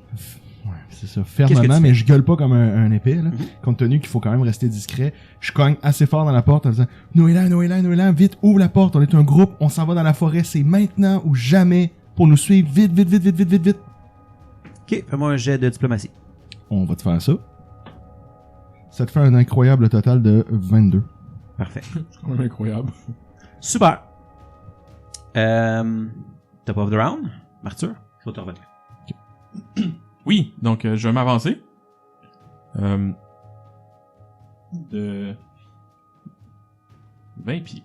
ouais, c'est ça, fermement, mais je gueule pas comme un épée, là, compte tenu qu'il faut quand même rester discret. Je cogne assez fort dans la porte en disant « Noélan, vite, ouvre la porte, on est un groupe, on s'en va dans la forêt, c'est maintenant ou jamais pour nous suivre, vite. » OK, fais-moi un jet de diplomatie. On va te faire ça. Ça te fait un incroyable total de 22. Parfait. C'est quand même incroyable. Super. Top of the round, Arthur, je vais te revenir. Oui, donc je vais m'avancer. De 20 pieds.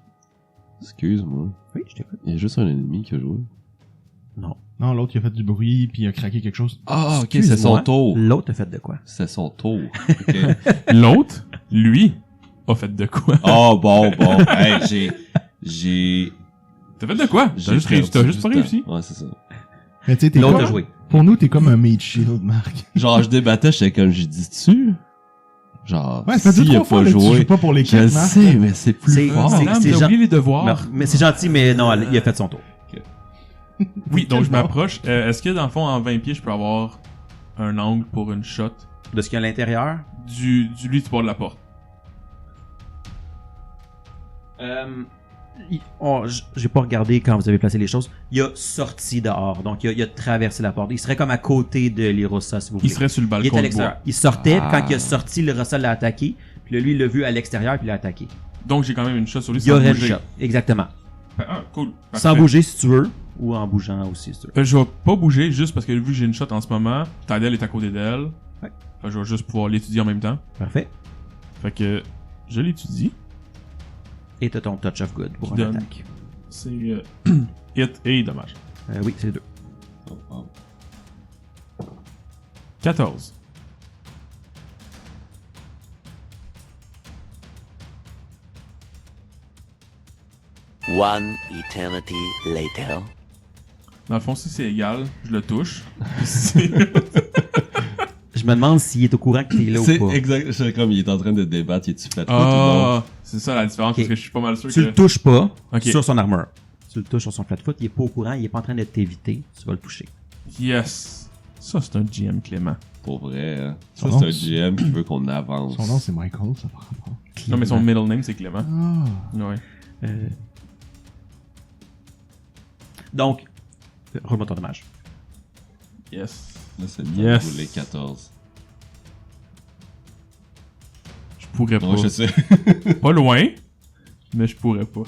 Excuse-moi. Oui, je t'écoute. Il y a juste un ennemi qui a joué. Non. Non, l'autre il a fait du bruit puis il a craqué quelque chose. Ah, ok, c'est son tour. L'autre a fait de quoi? C'est son tour. Ok. L'autre, lui, a fait de quoi? Oh, bon. Hey, j'ai... T'as fait de quoi? T'as juste réussi. T'as juste pas réussi. Ouais, c'est ça. Mais tu sais, t'es L'autre a comme... joué. Pour nous, t'es comme un mage shield, Marc. Genre, je débattais, j'étais comme, j'ai dit dessus. Genre, Ouais, ça fait s'il a 2-3 fois pas là, que tu joué, joues pas pour je l'équipe, le Marc. sais, mais c'est plus C'est- fort. c'est- Madame, c'est t'as gen- oublié les devoirs. Mais c'est gentil, mais non, il a fait son tour. Oui, donc je m'approche. Est-ce que dans le fond, en 20 pieds, je peux avoir un angle pour une shot De ce qu'il y a à l'intérieur. du lui du bord de la porte? J'ai pas regardé quand vous avez placé les choses. Il a sorti dehors, donc il a traversé la porte. Il serait comme à côté de l'Irosa, si vous voulez. Il serait sur le Il balcon est à de l'extérieur. bois. Il sortait, Ah. quand il a sorti, l'Irosa l'a attaqué. Puis là, lui, il l'a vu à l'extérieur, puis il l'a attaqué. Donc j'ai quand même une shot sur lui Il y sans aurait le bouger. shot. Exactement. Ah, cool. Sans Parfait. bouger si tu veux, ou en bougeant aussi si tu veux. Je vais pas bouger juste parce que vu que j'ai une shot en ce moment, Tadel est à côté d'elle. Ouais. Fait que je vais juste pouvoir l'étudier en même temps. Parfait. Fait que je l'étudie. Et t'as ton touch of good pour Qui une donne? attaque. C'est hit et dommage. Oui, c'est les deux. Oh, oh. 14. One eternity later. Dans le fond, si c'est égal, je le touche. Si- Je me demande s'il est au courant que t'es là C'est ou pas. exact, c'est comme il est en train de débattre, il est-tu fait Ah, c'est ça la différence Ok. parce que je suis pas mal sûr Tu que. le touches pas Ok. sur son armure. Tu le touches sur son flat-foot, il est pas au courant, il est pas en train de t'éviter, tu vas le toucher. Yes. Ça, c'est un GM Clément. Pour vrai, hein. Ça, Son c'est nom, un GM qui veut qu'on avance. Son nom, c'est Michael, ça par rapport. Non, mais son middle name, c'est Clément. Ah. Ouais. Donc, remonte ton dommage. Yes. Là, c'est Yes. pour les 14. Je pourrais pas. Ouais, je sais. Pas loin, mais je pourrais pas.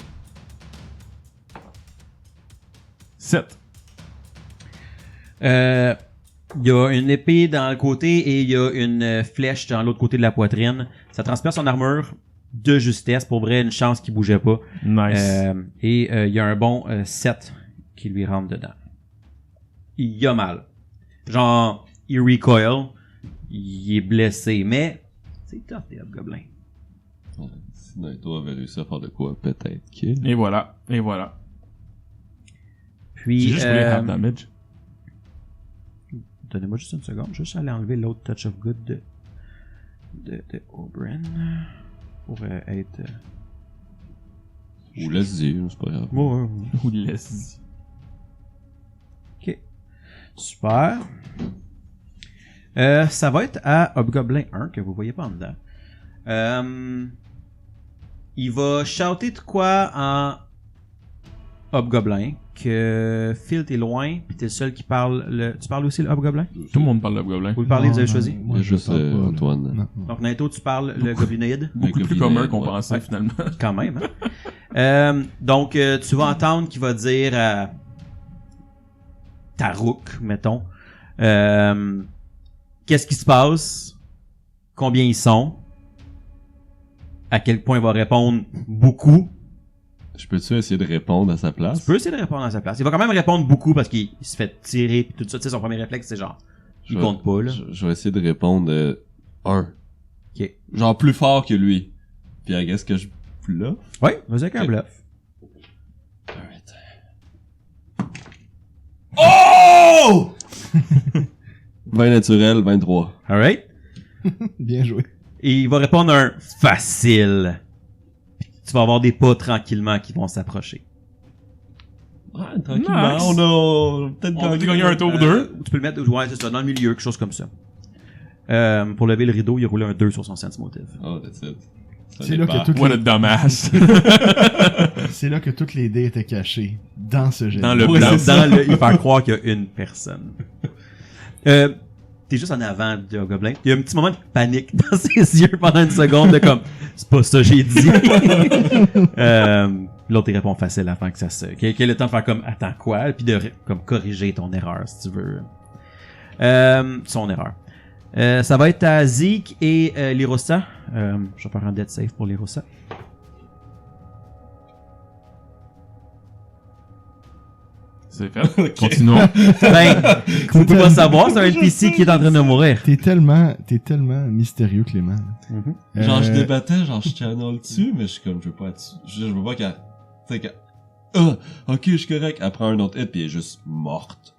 7. Il y a une épée dans le côté et il y a une flèche dans l'autre côté de la poitrine. Ça transperce son armure de justesse. Pour vrai, une chance qu'il bougeait pas. Nice. Et il y a un bon 7 qui lui rentre dedans. Il a mal. Genre, il recoil. Il est blessé, mais c'est tough des hobgoblins. Si Naito avait réussi à faire de quoi, peut-être qu'il. Et voilà. Et voilà. Puis, J'ai juste voulu half damage. donnez-moi juste une seconde. Juste aller enlever l'autre touch of good de Oberyn. Pour être... Ou laisse-y, c'est pas grave. Ouais. Ou laisse. Ok. Super. Ça va être à Hobgoblin 1, que vous voyez pas en dedans. il va shouter de quoi en Hobgoblin, que Phil t'es loin, pis t'es le seul qui parle tu parles aussi le Hobgoblin? Tout le monde parle de Goblin. Vous le parlez, vous avez Non, choisi? Moi, Il y a je juste parle pas, là. Antoine. Non. Donc Naito, tu parles le Goblinoïde? Beaucoup Le plus Goblin, commun qu'on ouais. pensait, Ouais. finalement. Quand même, hein? Donc, tu vas entendre qu'il va dire à Tarouk, mettons, qu'est-ce qui se passe, combien ils sont, à quel point il va répondre beaucoup. Je peux-tu essayer de répondre à sa Tu place? peux essayer de répondre à sa place. Il va quand même répondre beaucoup parce qu'il se fait tirer pis tout ça. Tu sais, son premier réflexe, c'est genre, il Je vais- compte pas, là. Je vais essayer de répondre 1. Ok. Genre plus fort que lui. Puis qu'est-ce que je bluffe? Oui, vas-y avec un Ok. bluff. Alright. Oh! 20 naturel, 23. Alright? Bien joué. Et il va répondre un facile. Puis tu vas avoir des pas tranquillement qui vont s'approcher. Ouais, tranquillement, Nice. on a peut-être On peut gagner un tour ou deux. Tu peux le mettre ouais, c'est ça, dans le milieu, quelque chose comme ça. Pour lever le rideau, il a roulé un 2 sur son sense motive. Oh, that's it. Ça C'est là dépend. que toutes What a les... dumbass. C'est là que toutes les dés étaient cachées. Dans ce jeu. Dans le Ouais, blanc. c'est dans le, il fait croire qu'il y a une personne. T'es juste en avant du gobelin. Il y a un petit moment de panique dans ses yeux pendant une seconde de comme, c'est pas ça que j'ai dit. L'autre, il répond facile avant que ça se, qu'il ait le temps de faire comme, attends quoi, puis de, comme, corriger ton erreur, si tu veux. Son erreur. Ça va être à Zeke et Lirosa. Je vais faire un death save pour Lirosa. C'est fait. Continuons. Ben, vous pouvez pas savoir, c'est un NPC qui est en train de mourir. T'es tellement mystérieux, Clément. Genre, je Euh, débattais, genre, je channel dessus, mais je suis comme, je veux pas être, je veux pas qu'elle, tu sais, ok, je suis correct. Elle prend un autre hit, puis elle est juste morte.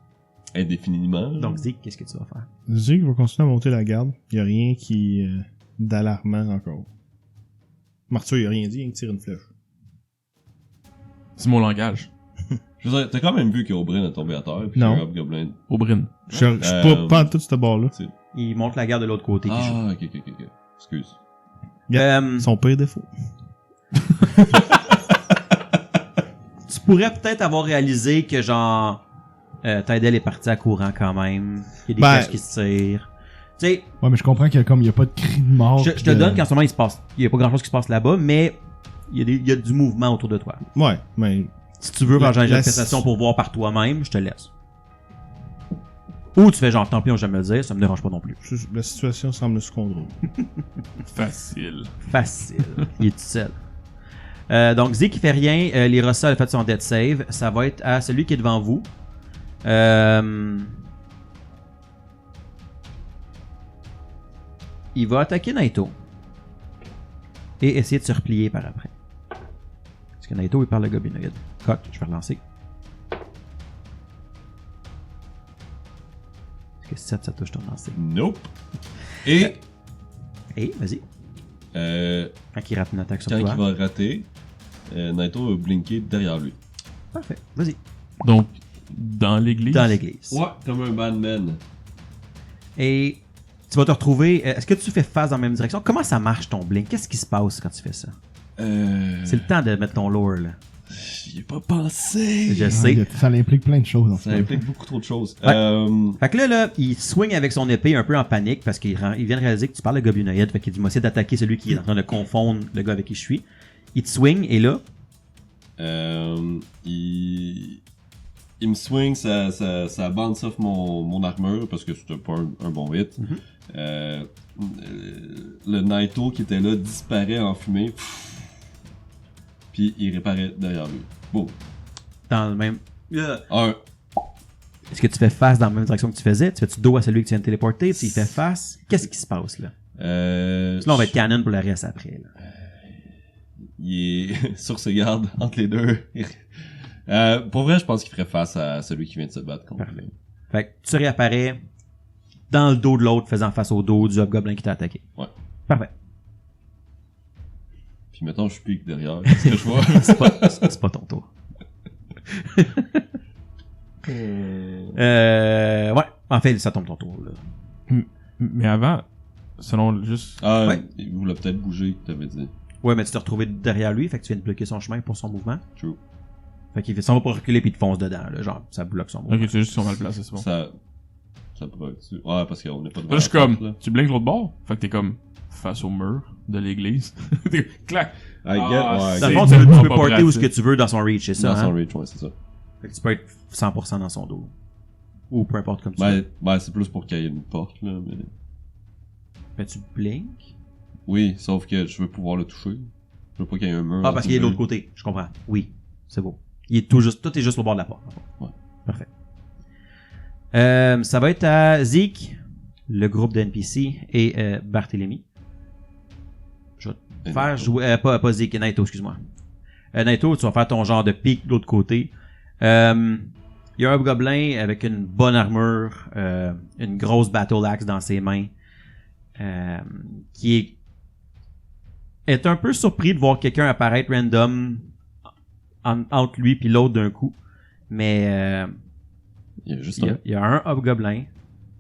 Indéfiniment. Donc, Zeke, qu'est-ce que tu vas faire? Zeke va continuer à monter la garde. Y a rien qui d'alarmant encore. Martyr, il a rien dit, il tire une flèche. C'est mon langage. Je veux dire, t'as quand même vu qu'Aubrin est tombé à terre, puis Non. qu'un Hobgoblin. Aubrin. Je suis pas en tout ce bord-là. Il monte la garde de l'autre côté. qui joue. Ah, ok. Excuse. Son pire défaut. Tu pourrais peut-être avoir réalisé que genre Tydel est parti à courant quand même. Il y a des Ben- flèches qui se tirent. Tu sais, Ouais, mais je comprends qu'il y a comme, il y a pas de cri de mort. je te donne qu'en ce moment il se passe. Il y a pas grand chose qui se passe là-bas, mais il y a du mouvement autour de toi. Ouais, mais Si tu veux La- ranger la- la prestation pour voir par toi-même, je te laisse. Ou tu fais genre tant pis on jamais le dire, ça me dérange pas non plus. la situation semble sous contrôle. Facile. Facile. Il est tout seul. Donc Zeke qui fait rien, Lirosa a fait son death save. Ça va être à celui qui est devant vous. Il va attaquer Naito. Et essayer de se replier par après. Parce que Naito il parle le gobinoïde. Coq, je vais relancer. Est-ce que 7 ça touche ton lancer? Nope. Et, Et vas-y. quand Quand il rate une attaque sur il toi. va rater, Naito va blinker derrière lui. Parfait. Vas-y. Donc, dans l'église. Dans l'église. Ouais, comme un Batman. Et tu vas te retrouver. Est-ce que tu fais face dans la même direction? Comment ça marche ton blink? Qu'est-ce qui se passe quand tu fais ça? C'est le temps de mettre ton lore là. J'y ai pas pensé. Je Ah, sais. ça implique plein de choses. En Ça fait. implique beaucoup trop de choses. Ouais. Fait que là, il swing avec son épée un peu en panique parce qu'il vient de réaliser que tu parles de gobinoïde. Fait qu'il dit, moi, essayer d'attaquer celui qui est en train de confondre le gars avec qui je suis. Il te swing et là, Il me swing, ça bounce off mon armure parce que c'était pas un bon hit. Mhm. Le Naito qui était là disparaît en fumée. Puis il réparait derrière lui. Boum. dans le même. Un. Est-ce que tu fais face dans la même direction que tu faisais? Tu fais-tu dos à celui que tu viens de téléporter? Puis il fait face? Qu'est-ce qui se passe là? Parce que là, on va être canon pour le reste après. Là. Il est sur ses gardes entre les deux. Pour vrai, je pense qu'il ferait face à celui qui vient de se battre contre. Parfait. Fait que tu réapparais dans le dos de l'autre, faisant face au dos du hobgoblin qui t'a attaqué. Ouais. Parfait. Puis maintenant, je pique derrière. Qu'est-ce que je vois? C'est pas ton tour. Ouais. En fait, ça tombe ton tour, là. Mais avant, selon juste. Ah, Ouais. il voulait peut-être bouger, t'avais dit. Ouais, mais tu t'es retrouvé derrière lui, fait que tu viens de bloquer son chemin pour son mouvement. True. Fait qu'il fait ça pour reculer puis il te fonce dedans, là, genre, ça bloque son mouvement. Ok, c'est juste qu'ils sont mal placés, c'est bon. Ça pourrait être... Ouais, parce qu'on n'est pas devant Là, je suis la comme, porte, là. tu blinques l'autre bord, fait que t'es comme face au mur de l'église. T'es clac! I get, Ah, ouais, Dans le c'est fond, tu tellement peux pas porter où ce que pratique. tu veux dans son reach, c'est ça, dans son hein? reach, ouais, c'est ça. Fait que tu peux être 100% dans son dos. Ou peu importe comme tu veux. Ben, c'est plus pour qu'il y ait une porte, là, mais... Fait que tu blinks. Oui, sauf que je veux pouvoir le toucher. Je veux pas qu'il y ait un mur. Ah, parce qu'il est de l'autre côté. Je comprends. Oui. C'est beau. Il est tout est juste au bord de la porte. Ouais. Parfait. Ça va être à Zeke, le groupe de NPC et Barthélemy. Je vais te faire jouer... pas Zeke, Naito, excuse-moi. Naito, tu vas faire ton genre de pique de l'autre côté. Il y a un gobelin avec une bonne armure, une grosse battle axe dans ses mains, qui est un peu surpris de voir quelqu'un apparaître random entre lui puis l'autre d'un coup. Mais Il y a juste il y a un hobgoblin.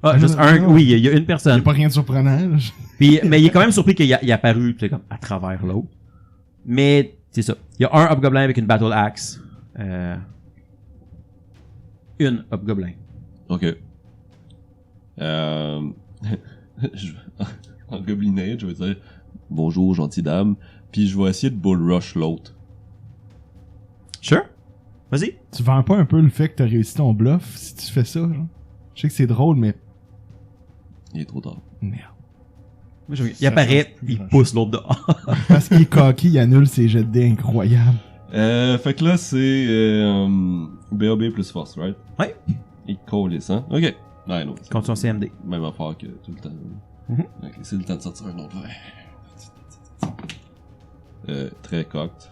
Ah, juste un. Oui, il y a une Il personne. n'y a pas rien de surprenant. Là. Puis, mais il est quand même surpris qu'il est apparu tu sais, comme à travers l'autre. Mais c'est ça. Il y a un hobgoblin avec une battle axe. Une hobgoblin. Ok. En goblinade, je vais dire bonjour, gentille dame. Puis je vais essayer de bull rush l'autre. Sure. Vas-y. Tu vends pas un peu le fait que t'as réussi ton bluff si tu fais ça, genre? Je sais que c'est drôle, mais... Il est trop tard. Merde. Il apparaît, il pousse l'autre dehors. Parce qu'il est cocky, il annule ses jets de dés incroyables. Fait que là, c'est BAB plus force, right? Ouais. Et colis, hein? Ok. Ouais, non. c'est Contre son CMD. Même affaire que tout le temps. Mhm. Ok, c'est le temps de sortir un autre verre. Très cocked.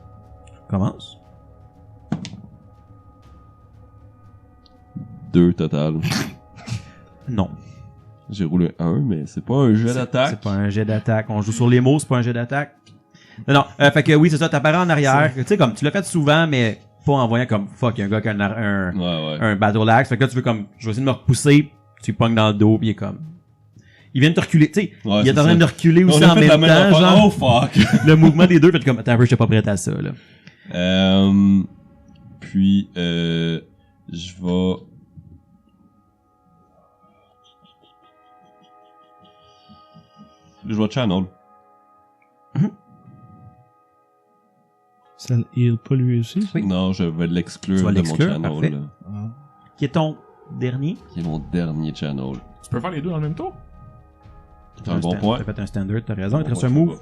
Commence. 2 total. Non. J'ai roulé 1, mais c'est pas un jet C'est d'attaque. pas un jet d'attaque. On joue sur les mots, c'est pas un jet d'attaque. Non, fait que oui, c'est ça, t'apparais en arrière. Tu sais, comme, tu l'as fait souvent, mais pas en voyant comme, fuck, il y a un gars qui a Ouais. un battle axe. Fait que là, tu veux comme, je vais essayer de me repousser, tu pognes dans le dos, pis il est comme... Il vient de te reculer, tu sais, Ouais, il est c'est en train ça. de reculer aussi On a en fait même la même temps, affaire. genre, Oh fuck! le mouvement des deux, fait comme, attends un peu, je suis pas prêt à ça, là. Puis, je vais... Je vais channel. Ça le heal pas lui aussi, ça? Oui. Non, je vais Tu l'exclure vas de mon l'exclure, channel. parfait. Là, Qui est ton dernier? qui est mon dernier channel. Tu peux faire les deux dans le même tour? C'est un bon point. T'as fait un standard, t'as raison, il te Bon reste un point, move.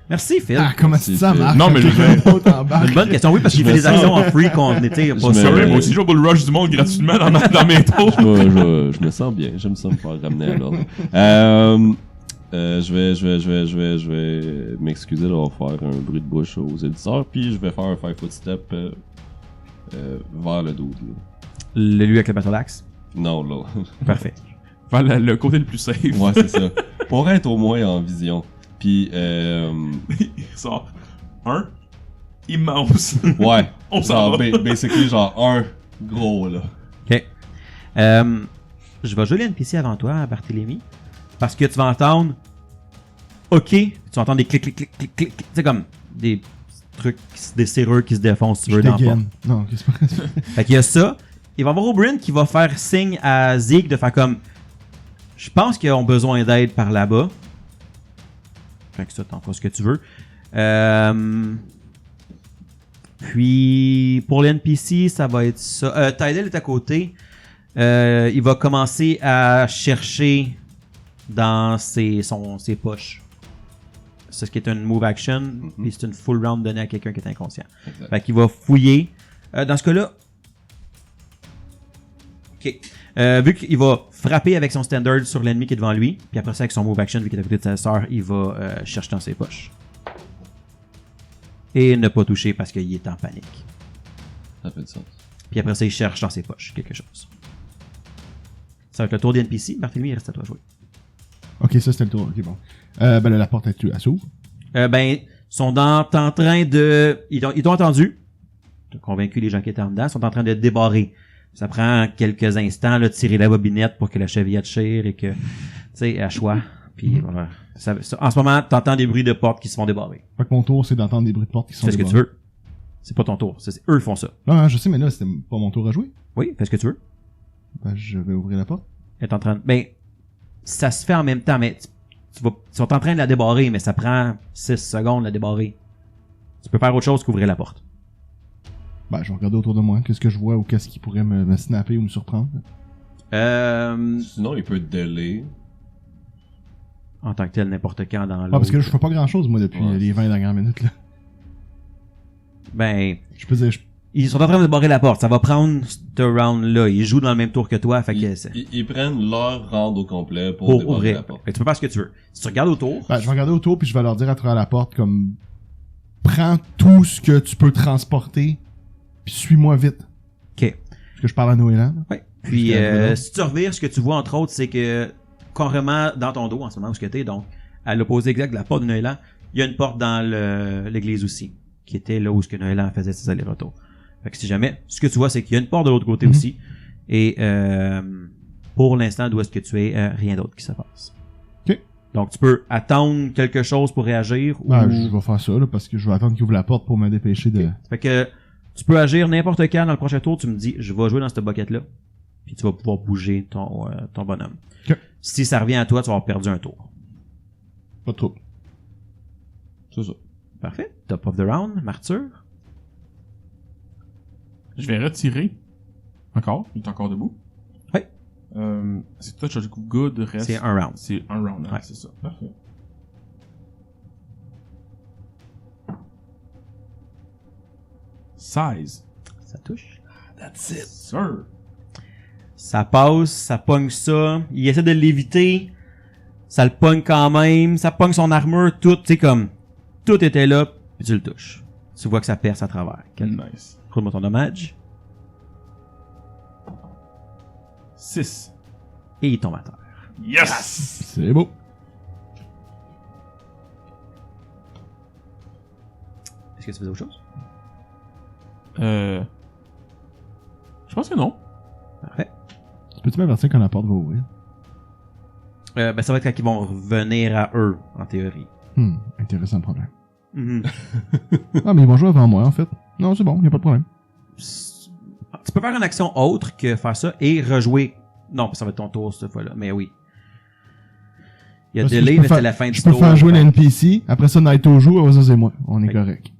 Merci, Phil. Ah, comment Merci, ça Phil. marche? Non, mais je vais- C'est une bonne question, oui, parce qu'il Je fait me des sens- actions en free qu'on était pas Je me- sûr. Sérieux, moi aussi, je vais bull rush du monde gratuitement dans mes tours. Je me sens bien. J'aime ça me faire ramener à l'ordre. Je vais m'excuser d'avoir fait un bruit de bouche aux éditeurs, puis je vais faire un 5 foot step vers le dude. Là. Lui avec le battle axe. Non, là. Parfait. Vers le côté le plus safe. Ouais, c'est ça. Pour être au moins en vision. Puis, Il sort un immense. ouais. On s'en Genre, va. basically, genre un gros, là. OK. Je vais jouer l'NPC avant toi, Barthélemy. Parce que tu vas entendre OK. Tu vas entendre des clics, clics, clics, clics, clics. Tu sais, comme des trucs, des serrures qui se défoncent, si tu Je veux, dans la porte. dégaine. Non, qu'est-ce que c'est pas... Fait qu'il y a ça. Il va y avoir Oberyn qui va faire signe à Zeke de faire comme je pense qu'ils ont besoin d'aide par là-bas. Fait que ça, t'en fais ce que tu veux. Puis pour l'NPC, ça va être ça. Tydell est à côté. Il va commencer à chercher dans ses poches. C'est ce qui est une move action, puis c'est une full round donnée à quelqu'un qui est inconscient. Exact. Fait qu'il va fouiller. Dans ce cas-là, ok. Vu qu'il va frapper avec son standard sur l'ennemi qui est devant lui, puis après ça, avec son move action, vu qu'il est à côté de sa sœur, il va chercher dans ses poches. Et ne pas toucher parce qu'il est en panique. Ça fait du sens. Puis après ça, il cherche dans ses poches quelque chose. Ça va être le tour des NPC. Barthélemy, il reste à toi de jouer. Ok, ça c'était le tour. Ok, bon. Ben là, la porte, elle s'ouvre. Ils sont en train de... Ils t'ont entendu. T'as convaincu les gens qui étaient en dedans. Ils sont en train de débarrer. Ça prend quelques instants, là, de tirer la bobinette pour que la chevillette chire et que, tu sais, à choix, Puis voilà. En ce moment, t'entends des bruits de portes qui se font débarrer. Fait que mon tour, c'est d'entendre des bruits de portes qui sont Fais ce que tu veux. C'est pas ton tour. C'est eux qui font ça. Non, je sais, mais là, c'était pas mon tour à jouer. Oui, fais ce que tu veux. Ben, je vais ouvrir la porte. Elle est en train. Ben, ça se fait en même temps, mais ils sont en train de la débarrer, mais ça prend 6 secondes de la débarrer. Tu peux faire autre chose qu'ouvrir la porte. Ben, je vais regarder autour de moi. Qu'est-ce que je vois ou qu'est-ce qui pourrait me snapper ou me surprendre. Sinon, il peut délai. En tant que tel, n'importe quand dans l'autre. Ah, parce que là, je fais pas grand-chose, moi, depuis les 20 dernières minutes, là. Ben, Je peux dire, ils sont en train de débarrer la porte. Ça va prendre ce round-là. Ils jouent dans le même tour que toi, fait que c'est... Ils prennent leur round au complet pour débarrer ouvrir. la porte. Fait que tu peux faire ce que tu veux. Si tu regardes autour, ben, je vais regarder autour puis je vais leur dire à travers la porte, comme, prends tout ce que tu peux transporter puis suis-moi vite. OK. Parce que je parle à Noélan. Ouais. Puis, Jusqu'à là. si tu revires, ce que tu vois, entre autres, c'est que, carrément, dans ton dos, en ce moment où tu es, donc, à l'opposé exact de la porte de Noélan, il y a une porte dans l'église aussi, qui était là où ce que Noélan faisait ses allers-retours. Fait que si jamais, ce que tu vois, c'est qu'il y a une porte de l'autre côté aussi, et pour l'instant, d'où est-ce que tu es, rien d'autre qui se passe. OK. Donc, tu peux attendre quelque chose pour réagir, Ben, ou... je vais faire ça, là, parce que je vais attendre qu'il ouvre la porte pour me dépêcher de... Fait que tu peux agir n'importe quand dans le prochain tour. Tu me dis, je vais jouer dans cette bucket-là. Puis tu vas pouvoir bouger ton bonhomme. Ok. Si ça revient à toi, tu vas avoir perdu un tour. Pas de trouble. C'est ça. Parfait. Top of the round, Martyr. Je vais retirer. Encore. Il est encore debout. Oui. C'est touch of good reste. C'est un round. C'est un round, hein, Ouais. c'est ça. Parfait. Size. Ça touche. That's it. Sir. Ça passe, ça pogne ça. Il essaie de l'éviter. Ça le pogne quand même. Ça pogne son armure, tout. Tu sais, comme, tout était là, puis tu le touches. Tu vois que ça perce à travers. Nice. Roule-moi ton dommage. 6. Et il tombe à terre. Yes! C'est beau. Est-ce que tu faisais autre chose? Je pense que non. Parfait. Peux-tu m'avertir quand la porte va ouvrir? Ben, ça va être quand ils vont revenir à eux, en théorie. Intéressant problème. Mhm. Ah, mais ils vont jouer avant moi, en fait. Non, c'est bon, y a pas de problème. Tu peux faire une action autre que faire ça et rejouer. Non, ça va être ton tour cette fois-là, mais oui. Il y a Parce que délai, je peux mais faire- c'est la fin du Je peux tour. faire jouer l'NPC, après ça, Naito joue, ça c'est moi. On est Oui. correct.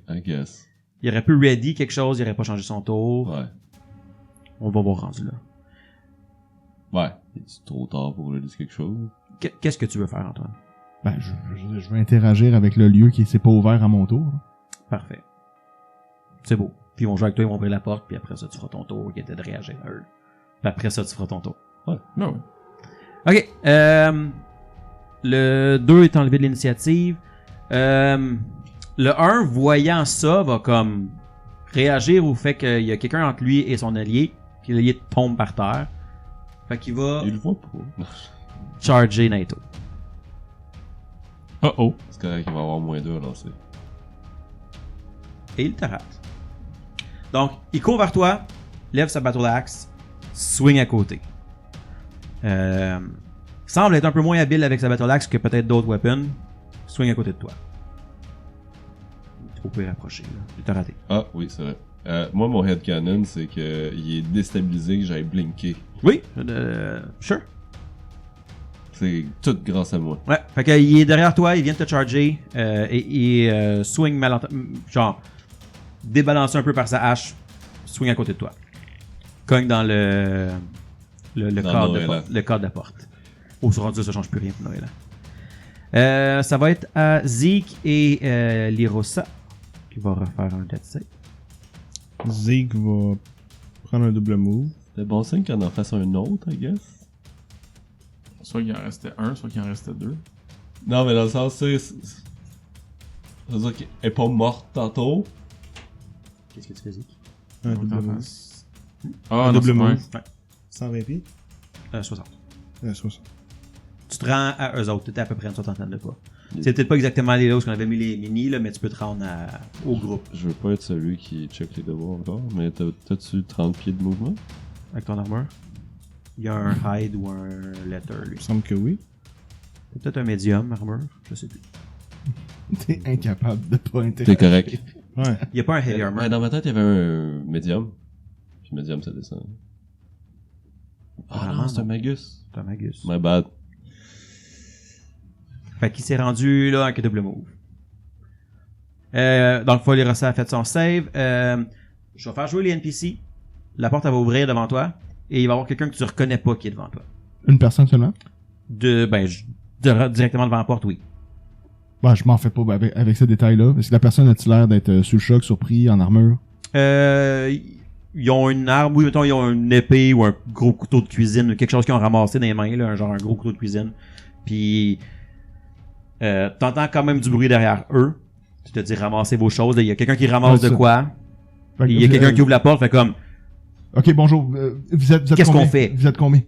I guess. Il aurait pu ready quelque chose, il aurait pas changé son tour. Ouais. On va voir rendu là. Ouais. C'est trop tard pour lui dire quelque chose. Qu'est-ce que tu veux faire, Antoine? Ben, je vais interagir avec le lieu qui s'est pas ouvert à mon tour. Parfait. C'est beau. Puis ils vont jouer avec toi, ils vont ouvrir la porte, puis après ça, tu feras ton tour, qui était de réagir à eux. Puis après ça, tu feras ton tour. Non. Ok. Le 2 est enlevé de l'initiative. Le 1, voyant ça, va comme réagir au fait qu'il y a quelqu'un entre lui et son allié, puis l'allié tombe par terre. Fait qu'il va Il le voit pas. charger Naito. Oh. C'est correct qu'il va avoir moins 2 à lancer. Et il te rate. Donc, il court vers toi, lève sa battle axe, swing à côté. Semble être un peu moins habile avec sa battle axe que peut-être d'autres weapons. Swing à côté de toi. Trop peu approché, là. Il t'a raté. Ah, oui, c'est vrai. Moi, mon headcanon, c'est que il est déstabilisé que j'aille blinker. Oui, sure. C'est tout grâce à moi. Ouais, fait qu'il est derrière toi, il vient de te charger, et swing genre, débalancé un peu par sa hache, swing à côté de toi. Cogne dans le Dans cadre, Noël. le cadre de la porte. Au rendu, ça change plus rien pour Noël. Ça va être à Zeke et Lirosa qui va refaire un death save. Zeke va prendre un double move. C'est bon signe qu'il en fasse un autre, I guess. Soit qu'il en restait un, soit qu'il en restait deux. Non, mais dans le sens, c'est... Ça veut dire qu'elle est pas morte tantôt. Qu'est-ce que tu fais, Zeke? Un double move. Ah, Un non, double c'est move. vrai. 120 pieds. 60. 60. Tu te rends à eux autres, t'étais à peu près une soixantaine de pas. C'est peut-être pas exactement les là où on avait mis les mini, là, mais tu peux te rendre au groupe Je veux pas être celui qui check les devoirs encore, mais t'as-tu 30 pieds de mouvement? avec ton armure. Il y a un hide ou un letter, lui. Il me semble que oui. C'est peut-être un medium, armure, je sais plus. T'es incapable de pas T'es interagir. correct. Ouais. Il y a pas un heavy armor. Ouais, dans ma tête, il y avait un médium. Puis médium, ça descend. Ah Vraiment, non, c'est un non. Magus. C'est un Magus. My bad. Fait qu'il s'est rendu là avec un double move. Donc, Foley Rossa a fait son save. Je vais faire jouer les NPC. La porte, elle va ouvrir devant toi. Et il va y avoir quelqu'un que tu reconnais pas qui est devant toi. Une personne seulement? Directement devant la porte, oui. Bah, je m'en fais pas avec ce détail-là. Parce que la personne a-t-il l'air d'être sous le choc, surpris, en armure? Ils ont une arme, oui, mettons, ils ont une épée ou un gros couteau de cuisine, quelque chose qu'ils ont ramassé dans les mains, là, genre un gros couteau de cuisine. Puis, t'entends quand même du bruit derrière eux. Tu te dis, ramassez vos choses. Il y a quelqu'un qui ramasse Ouais, de ça. quoi. Fait que Il y a vous- quelqu'un qui ouvre la porte, fait comme, Ok, bonjour. Vous êtes Qu'est-ce combien? qu'on fait? Vous êtes combien?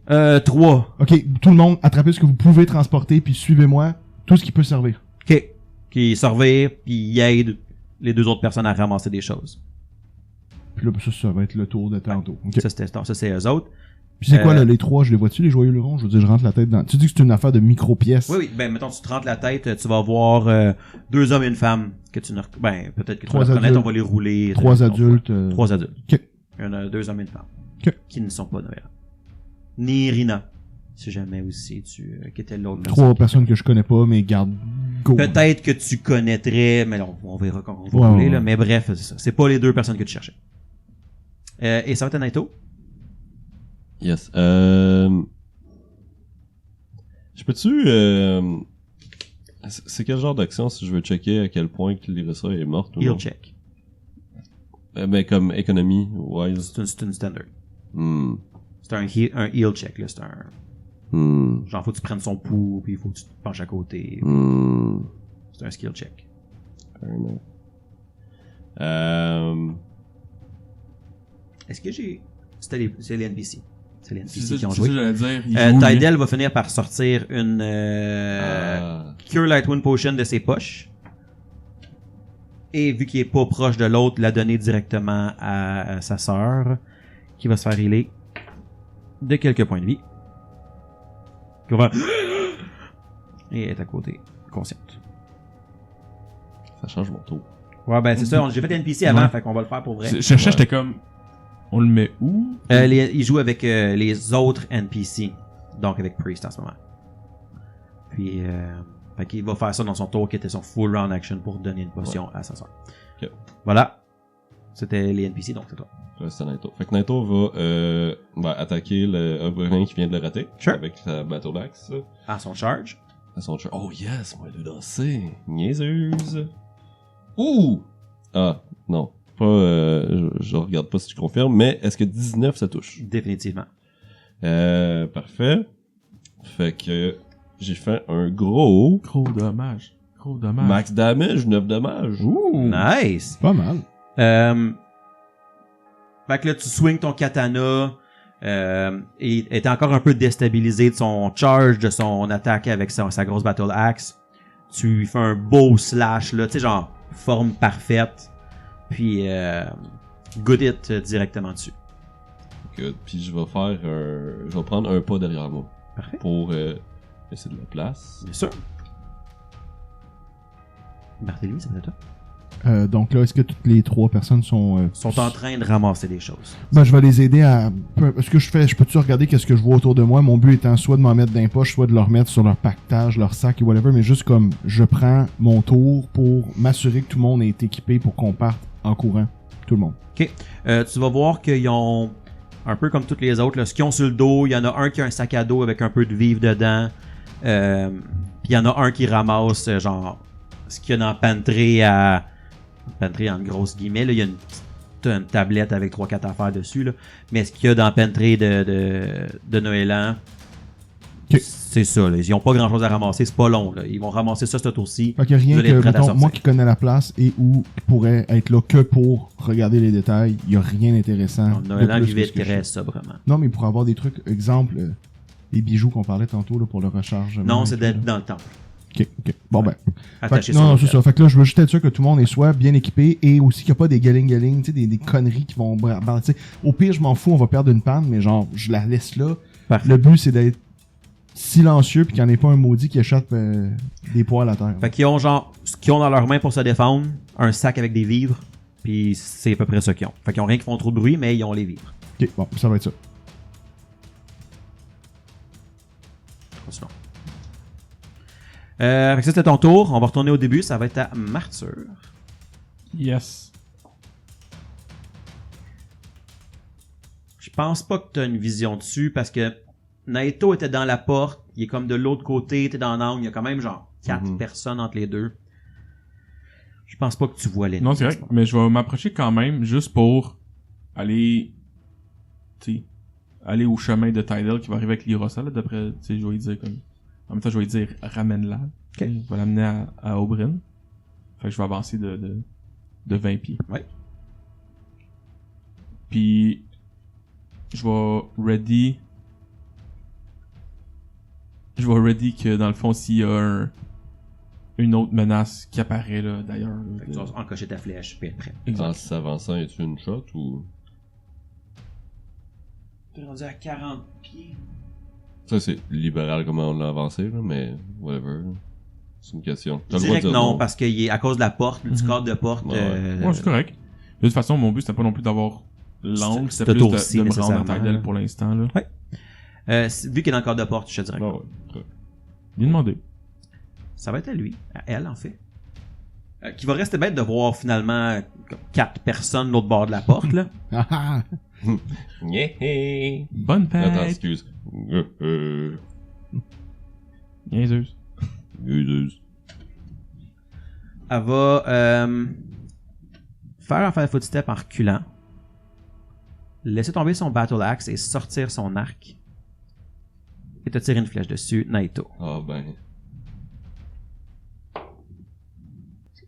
3. Ok, tout le monde, attrapez ce que vous pouvez transporter, puis suivez-moi. Tout ce qui peut servir. OK. Qui surveille, puis il aide les deux autres personnes à ramasser des choses. Puis là, ça va être le tour de tantôt. Ok. Ça, c'est eux autres. Puis c'est quoi, là, Euh, les trois, je les vois-tu, les joyeux lurons? Je veux dire, je rentre la tête dans... Tu dis que c'est une affaire de micro-pièces. Oui, oui. Ben, mettons, tu te rentres la tête, tu vas voir 2 hommes et une femme que tu ne... Ben, peut-être que tu vas 3 les reconnaître, adultes. on va les rouler. 3 adultes. 3 adultes. Ok. Il y en a 2 hommes et une femme. Ok. Qui ne sont pas Noël. Ni Rina. Si jamais aussi tu... qui était l'autre. 3 personnes que je connais pas, mais garde, go. Peut-être que tu connaîtrais, mais on verra quand on va Ouais, rouler, ouais. là. Mais bref, c'est ça. C'est pas les 2 personnes que tu cherchais. Et ça va être un Naito. Yes. Je peux-tu... C'est quel genre d'action si je veux checker à quel point que Lyrissa est morte ou non? Heal check. Ben, comme économie, wise. C'est une standard. Hmm. C'est un heal check, là. C'est un... Hmm. Genre, faut que tu prennes son pouls, puis il faut que tu te penches à côté. Hmm. C'est un skill check. Fair enough. Est-ce que j'ai... c'est les NPC. C'est les NPC C'est qui ont ça que joué. j'allais dire. Ils jouent, lui. Tydel va finir par sortir une Cure Light Wound Potion de ses poches. Et vu qu'il est pas proche de l'autre, la donner directement à sa sœur, qui va se faire healer de quelques points de vie. Qui va faire... Et elle est à côté, consciente. Ça change mon tour. Ouais, ben c'est ça, j'ai fait NPC avant, Ouais. fait qu'on va le faire pour vrai. Je cherchais, j'étais comme... On le met où? Il joue avec les autres NPC, donc avec Priest en ce moment. Puis, fait qu'il va faire ça dans son tour qui était son full round action pour donner une potion à sa soeur. Ok. Voilà. C'était les NPC, donc c'est toi. Ouais, c'est Naito. Fait que Naito va attaquer le Obrevin qui vient de le rater. Sure. Avec sa Battle Axe. À son charge. À son char. Oh yes, moi de danser. Niaiseuse. Ouh! Ah, non. Pas, je regarde pas si tu confirmes, mais est-ce que 19 ça touche? Définitivement. Parfait. Fait que j'ai fait un gros Gros dommage. Gros dommage. max damage, 9 dommages. Ouh! Nice! Pas mal. Fait que là, tu swings ton katana. Et est encore un peu déstabilisé de son charge, de son attaque avec sa grosse battle axe. Tu lui fais un beau slash, là, tu sais, genre, forme parfaite. Puis, good hit directement dessus. Good. Puis je vais faire je vais prendre un pas derrière moi. Parfait. Pour laisser de la place. Bien sûr. Barthélemy, c'est toi. Donc là, est-ce que toutes les 3 personnes sont... Sont en train de ramasser des choses. Ben, je vais les aider à... Ce que je fais, je peux-tu regarder qu'est-ce que je vois autour de moi? Mon but étant soit de m'en mettre dans les poches, soit de leur mettre sur leur pactage, leur sac et whatever, mais juste comme je prends mon tour pour m'assurer que tout le monde est équipé pour qu'on parte en courant. Tout le monde. Ok. Tu vas voir qu'ils ont, un peu comme toutes les autres, là, ce qu'ils ont sur le dos, il y en a un qui a un sac à dos avec un peu de vivre dedans. Puis il y en a un qui ramasse, genre, ce qu'il y a dans la pantry à... Pantry en grosses guillemets, là, il y a une tablette avec 3-4 affaires dessus, là. Mais ce qu'il y a dans la pantry de Noëlan, Ok. c'est ça, là. Ils ont pas grand chose à ramasser, c'est pas long, là. Ils vont ramasser ça ce tour-ci. Fait qu'il y a rien Vous allez être que, prêt à mettons, sortir. moi qui connais la place et où qui pourrait être là que pour regarder les détails, il y a rien d'intéressant. de Noëlan plus vivait que ce que je très sais. sobrement. Non, mais pour avoir des trucs, exemple, les bijoux qu'on parlait tantôt là, pour le rechargement. Non, et c'est tout, là. dans le temple. Ok. Bon ben. Attaché Non, c'est ça. Fait que là, je veux juste être sûr que tout le monde est soit bien équipé et aussi qu'il n'y a pas des galing, tu sais, des conneries qui vont... tu sais, au pire, je m'en fous, on va perdre une panne, mais genre, je la laisse là. Parfait. Le but, c'est d'être silencieux puis qu'il n'y en ait pas un maudit qui échappe des poils à terre. Fait qu'ils ont genre ce qu'ils ont dans leurs mains pour se défendre, un sac avec des vivres, puis c'est à peu près ce qu'ils ont. Fait qu'ils ont rien qui font trop de bruit, mais ils ont les vivres. Ok, bon, ça va être ça. Continuons. Fait que ça c'était ton tour. On va retourner au début. Ça va être à Martyr. Yes. Je pense pas que tu as une vision dessus parce que Naito était dans la porte. Il est comme de l'autre côté. T'es dans l'angle. Il y a quand même genre 4 personnes entre les deux. Je pense pas que tu vois l'ennemi. Non, c'est vrai, mais je vais m'approcher quand même juste pour aller, tu sais, aller au chemin de Tidal qui va arriver avec l'Irosa, là, d'après, tu sais, je vais lui dire comme, en même temps, je vais lui dire, ramène-la. Ok. Je vais l'amener à Oberyn. Fait que je vais avancer de 20 pieds. Ouais. Puis, je vais ready que, dans le fond, s'il y a une autre menace qui apparaît, là, d'ailleurs. Là, Fait que tu vas encocher ta flèche puis être prêt. Exact. En s'avançant, y a-tu une shot ou. T'es rendu à 40 pieds. Ça, c'est libéral comment on l'a avancé, là, mais whatever. C'est une question. Je dirais que non, parce qu'il est à cause de la porte, du cadre de porte. Ouais. Ouais, c'est correct. De toute façon, mon but, c'était pas non plus d'avoir l'angle, C'est- c'était plus tour-ci, de me rendre à nécessairement, Tidal là. pour l'instant, là. Vu qu'il est dans le cadre de porte, je te dirais que Ah non. ouais. Bien demandé. Ça va être à lui, à elle en fait. Qui va rester bête de voir finalement 4 personnes de l'autre bord de la porte, là. Ah, ah. Yeah. Bonne Attends, fête! excuse. Niaiseuse. Gueuleuse. Elle va faire un five footstep en reculant, laisser tomber son battle axe et sortir son arc. Et te tirer une flèche dessus, Naito. Ah ben.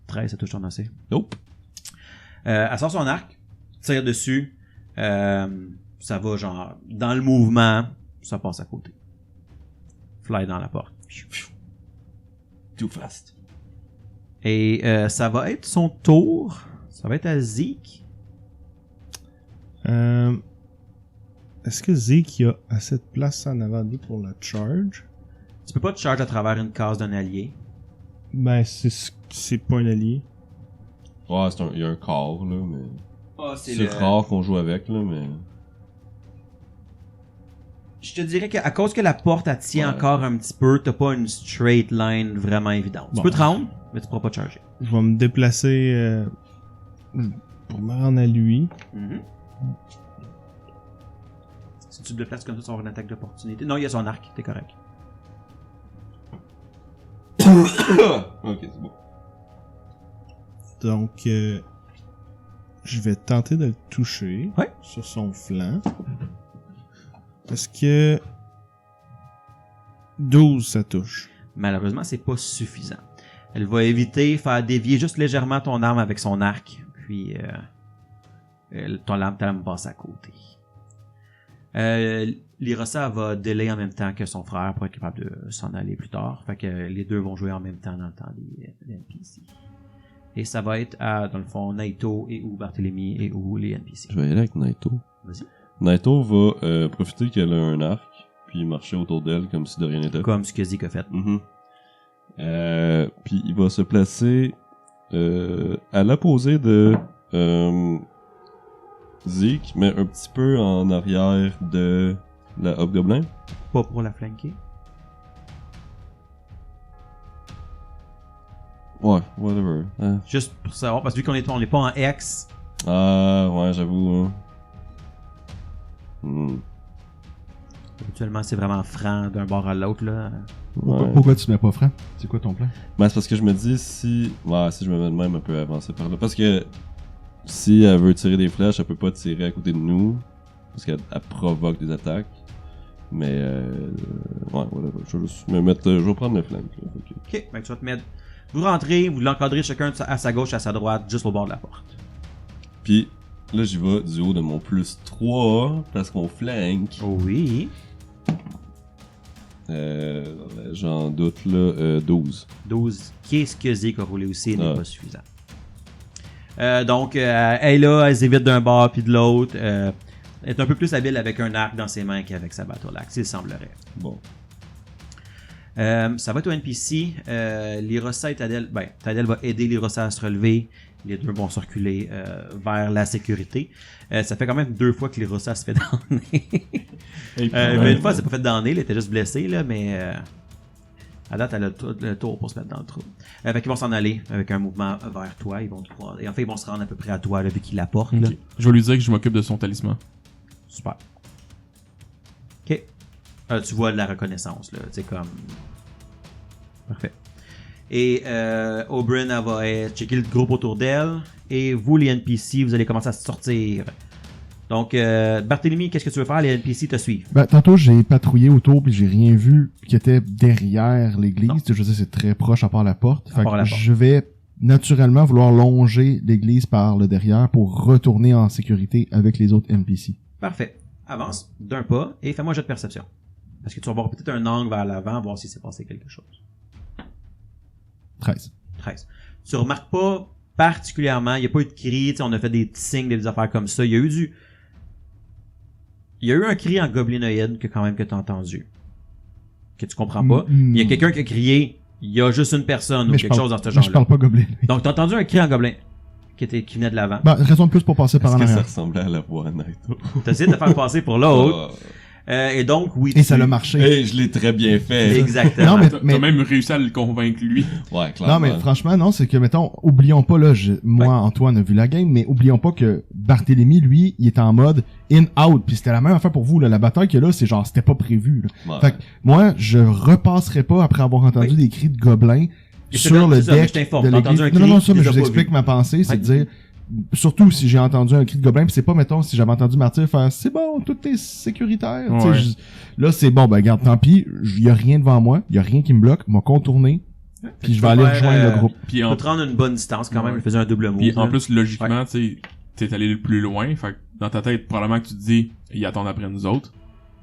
13, ça touche ton AC. Nope. Elle sort son arc, tire dessus, ça va genre dans le mouvement, ça passe à côté. Fly dans la porte. Too fast. Et ça va être son tour. Ça va être à Zeke. Est-ce que Zeke a assez de place en avant de lui pour la charge? Tu peux pas te charge à travers une case d'un allié. Ben, c'est pas un allié. Ouais, il y a un corps, là, mais. Ah, C'est rare qu'on joue avec, là, mais. Je te dirais qu'à cause que la porte elle tient Ouais. encore un petit peu, t'as pas une straight line vraiment évidente. Tu Bon. peux te rendre, mais tu pourras pas te charger. Je vais me déplacer pour me rendre à lui. Si tu te déplaces comme ça, tu vas avoir une attaque d'opportunité. Non, il y a son arc, t'es correct. Ok, c'est bon. Donc, je vais tenter de le toucher Ouais. sur son flanc. Est-ce que 12, ça touche? Malheureusement, c'est pas suffisant. Elle va éviter, faire dévier juste légèrement ton arme avec son arc, puis ta lame passe à côté. L'Irosa va délai en même temps que son frère pour être capable de s'en aller plus tard. Fait que les deux vont jouer en même temps dans le temps des NPC. Et ça va être à, dans le fond, Naito et ou Barthélemy et ou les NPC. Je vais y aller avec Naito. Vas-y. Naito va profiter qu'elle a un arc, puis marcher autour d'elle comme si de rien n'était. Comme ce que Zeke a fait. Mhm. Puis il va se placer à l'opposé de Zeke, mais un petit peu en arrière de la Hobgoblin. Pas pour la flanquer. Ouais, whatever. Juste pour savoir, parce que vu qu'on n'est pas en X, Ah, ouais, j'avoue. Hein. habituellement c'est vraiment franc d'un bord à l'autre, là. Ouais. Pourquoi tu te mets pas franc? C'est quoi ton plan? Ben, c'est parce que je me dis si je me mets de même, elle peut avancer par là. Parce que si elle veut tirer des flèches, elle peut pas tirer à côté de nous. Parce qu'elle provoque des attaques. Mais ouais, whatever. Je vais juste me mettre. Je vais prendre le flanc. Là. Ok, ben tu vas te mettre. Vous rentrez, vous l'encadrez chacun à sa gauche, à sa droite, juste au bord de la porte. Puis là, j'y vais du haut de mon plus 3 parce qu'on flanque. Oui. J'en doute là, 12. 12. Qu'est-ce que Zeke a roulé aussi n'est Ah. pas suffisant. Donc, elle est là, elle s'évite d'un bord puis de l'autre. est un peu plus habile avec un arc dans ses mains qu'avec sa battle axe, il semblerait. Bon. Ça va être au NPC. Lyrosa et Tadel. Tadel va aider Lyrosa à se relever. Les deux vont circuler vers la sécurité. Ça fait quand même 2 fois que Lyrosa se fait damner. Mais une fois, elle s'est pas fait damner. Elle était juste blessée, là, mais à date, elle a le tour pour se mettre dans le trou. Fait qu'ils vont s'en aller avec un mouvement vers toi. Ils vont te croire. Et en fait, ils vont se rendre à peu près à toi, là, vu qu'ils la portent. là. Ok. Je vais lui dire que je m'occupe de son talisman. Super. Ok. Tu vois de la reconnaissance, là. Tu sais, comme. Parfait. Et Oberyn, elle va checker le groupe autour d'elle. Et vous, les NPC, vous allez commencer à sortir. Donc, Barthélemy, qu'est-ce que tu veux faire? Les NPC te suivent. Ben, tantôt, j'ai patrouillé autour puis j'ai rien vu qui était derrière l'église. Non. Je sais, c'est très proche à part la porte. Fait part que la porte. je vais naturellement vouloir longer l'église par le derrière pour retourner en sécurité avec les autres NPC. Parfait. Avance d'un pas et fais-moi un jet de perception. Parce que tu vas voir peut-être un angle vers l'avant, voir si s'est passé quelque chose. 13. 13. Tu remarques pas particulièrement, il n'y a pas eu de cri, tu sais, on a fait des petits signes, des affaires comme ça. Il y a eu un cri en goblinoïde que quand même que tu as entendu. Que tu comprends pas. Il y a quelqu'un qui a crié, il y a juste une personne ou Mais je quelque parle- chose dans ce mais je genre-là. parle pas gobelin. Donc, t'as entendu un cri en gobelin qui venait de l'avant. Ben, raison de plus pour passer par Est-ce en que ça arrière. ressemblait à la voix à Naito? T'as essayé de te faire passer pour l'autre. Et donc, oui. Et ça l'a marché. Hey, je l'ai très bien fait. Exactement. Non, T'as mais même réussi à le convaincre lui. Ouais, clairement. non, mais franchement, non, c'est que, mettons, oublions pas, là, moi, Antoine a vu la game, mais oublions pas que Barthélemy, lui, il était en mode in-out, puis c'était la même affaire pour vous, là. La bataille que là, c'est genre, c'était pas prévu, là. Ouais. Fait que, moi, je repasserai pas après avoir entendu des cris de gobelins Et sur le c'est ça, mais deck je t'informe, de t'as entendu l'église. un Non, cri, ça, tu mais les je as vous pas explique vus. ma pensée, c'est Ouais. de dire, surtout si j'ai entendu un cri de gobelin, puis c'est pas, mettons, si j'avais entendu Martyr faire, c'est bon, tout est sécuritaire, tu sais, Ouais. là, c'est bon, ben, regarde, tant pis, il y a rien devant moi, il y a rien qui me bloque, m'a contourné, puis je vais aller rejoindre le groupe. Puis Tu en, peux te rendre une bonne distance quand même, Ouais. il faisait un double move. puis en là. plus, logiquement, tu sais, t'es allé le plus loin. Fait que dans ta tête, probablement que tu te dis, ils attendent après nous autres.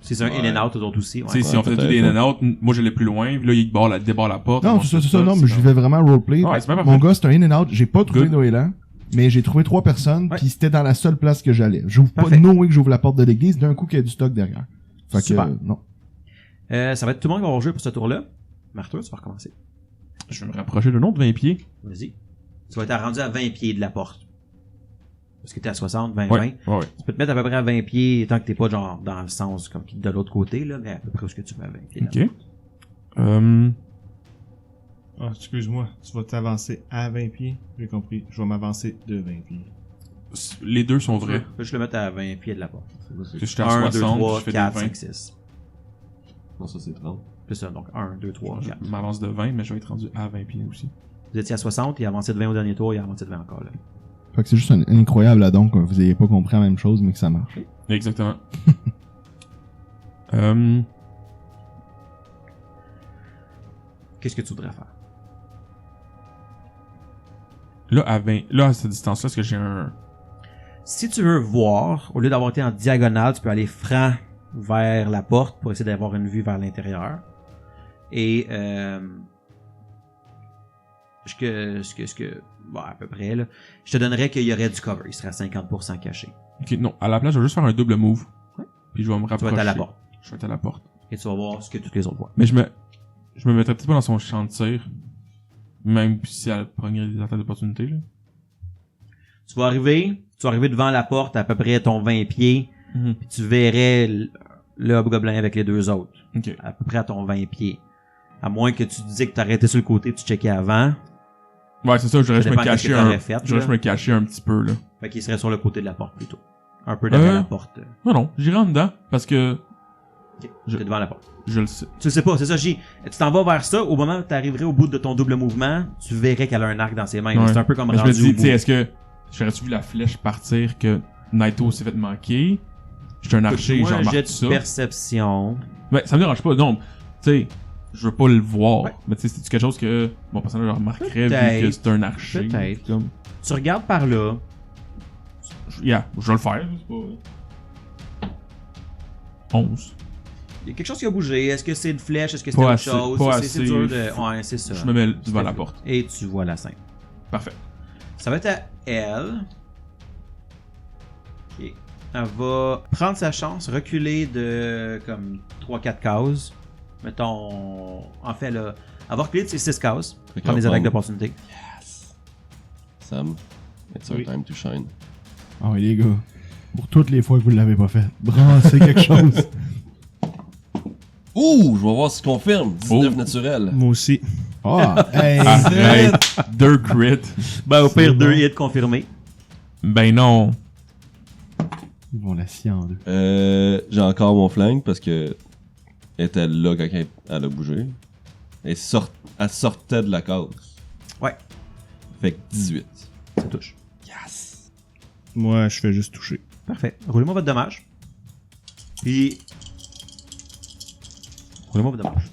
C'est un Ouais. in and out, eux autres aussi. Ouais. Tu sais, si on faisait tout peut-être, des in and out, moi j'allais plus loin, puis là, il débarre la porte. Non, ils c'est vont ça, tout non, mais je comme- vais vraiment roleplay. Ouais, c'est bien Mon parfait. gars, c'est un in and out, j'ai pas trouvé Good. Noélan, mais j'ai trouvé 3 personnes, Ouais. puis c'était dans la seule place que j'allais. J'ouvre pas, Parfait. no way que j'ouvre la porte de l'église, d'un coup qu'il y a du stock derrière. Fait que, Super. non. Ça va être tout le monde qui va avoir joué pour ce tour-là. Martha, tu vas recommencer. Je vais me rapprocher d'un autre 20 pieds. Vas-y. Tu vas être rendu à 20 pieds de la porte. Parce que t'es à 60, 20, Ouais, 20. ouais. Tu peux te mettre à peu près à 20 pieds tant que t'es pas genre dans le sens comme de l'autre côté, là, mais à peu près où ce que tu veux à 20 pieds. là. Ok. Euh, Ah, excuse-moi, tu vas t'avancer à 20 pieds. J'ai compris. Je vais m'avancer de 20 pieds. les deux sont Tu vrais. peux juste le mettre à 20 pieds de la porte. Que j'étais à 1, 2, 60, 3, je fais 4, des 20. 5, 6. Non, ça c'est 30. C'est ça, donc 1, 2, 3, 4. Je m'avance de 20, mais je vais être rendu à 20 pieds aussi. Vous étiez à 60, il a avancé de 20 au dernier tour, il a avancé de 20 encore là. Fait que c'est juste un incroyable addon que vous ayez pas compris la même chose, mais que ça marche. Exactement. Qu'est-ce que tu voudrais faire? Là, à cette distance-là, est-ce que j'ai un... Si tu veux voir, au lieu d'avoir été en diagonale, tu peux aller franc vers la porte pour essayer d'avoir une vue vers l'intérieur. Et bon, à peu près là, je te donnerais qu'il y aurait du cover, il serait à 50% caché. Ok, non. À la place, je vais juste faire un double move. Ouais. Puis je vais me Tu vas rapprocher. être à la porte Je vais être à la porte. et tu vas voir ce que tous les autres voient. Mais je me mettrais peut-être pas dans son champ de tir. Même si elle prendrait des attaques d'opportunité, là. Tu vas arriver devant la porte à peu près ton 20 pieds, puis tu verrais le hobgoblin avec les deux autres. Ok. À peu près à ton 20 pieds. À moins que tu disais que t'arrêtais sur le côté, tu checkais avant. Ouais, c'est ça, j'aurais juste dépend me qu'est-ce que cacher t'aurais fait, j'aurais là. juste me cacher un petit peu, là. Fait qu'il serait sur le côté de la porte plutôt. Un peu derrière la porte. Non, j'irai en dedans, parce que Ok, t'es devant la porte. je le sais. Tu le sais pas, c'est ça, tu t'en vas vers ça, au moment où t'arriverais au bout de ton double mouvement, tu verrais qu'elle a un arc dans ses mains. Ouais. C'est un peu comme Mais je rendu me dis, au tu sais, bout. est-ce que j'aurais-tu vu la flèche partir que Naito s'est fait manquer? J'étais un archer, Moi, j'en un jet remarque de ça. perception. Ben, ça me dérange pas, non. Tu sais, je veux pas le voir. Ouais. Mais tu sais, c'est quelque chose que mon personnage remarquerait Peut-être. vu que c'est un archer. Peut-être. Comme, Tu regardes par là, je vais le faire, c'est pas... 11. il y a quelque chose qui a bougé. Est-ce que c'est une flèche? Est-ce que c'est Pas autre assez, chose? pas C'est assez. dur de... Ouais, c'est ça. Je me mets devant la porte. Et tu vois la scène. Parfait. Ça va être à elle. Ok. Elle va prendre sa chance, reculer de comme 3-4 cases. Mettons, en fait, elle va reculer de ses 6 cases. Fait Prendre qu'on des attaques prend- d'opportunité. Sam, it's our Oui. time to shine. Ah oui, les gars. Pour toutes les fois que vous l'avez pas fait, brassez quelque chose. Ouh, je vais voir si tu confirmes. 19 Oh. naturel. Moi aussi. Ah, hey. Arrête! 2 crit. Ben, au pire, C'est 2 bon. hits confirmés. Ben non. Ils vont la scier en deux. J'ai encore mon flingue parce que elle était là quand elle a bougé. Elle sortait de la case. Ouais. Fait que 18. Ça touche. Moi, je fais juste toucher. Parfait. Roulez-moi votre dommage. Puis. Roulez-moi votre dommage.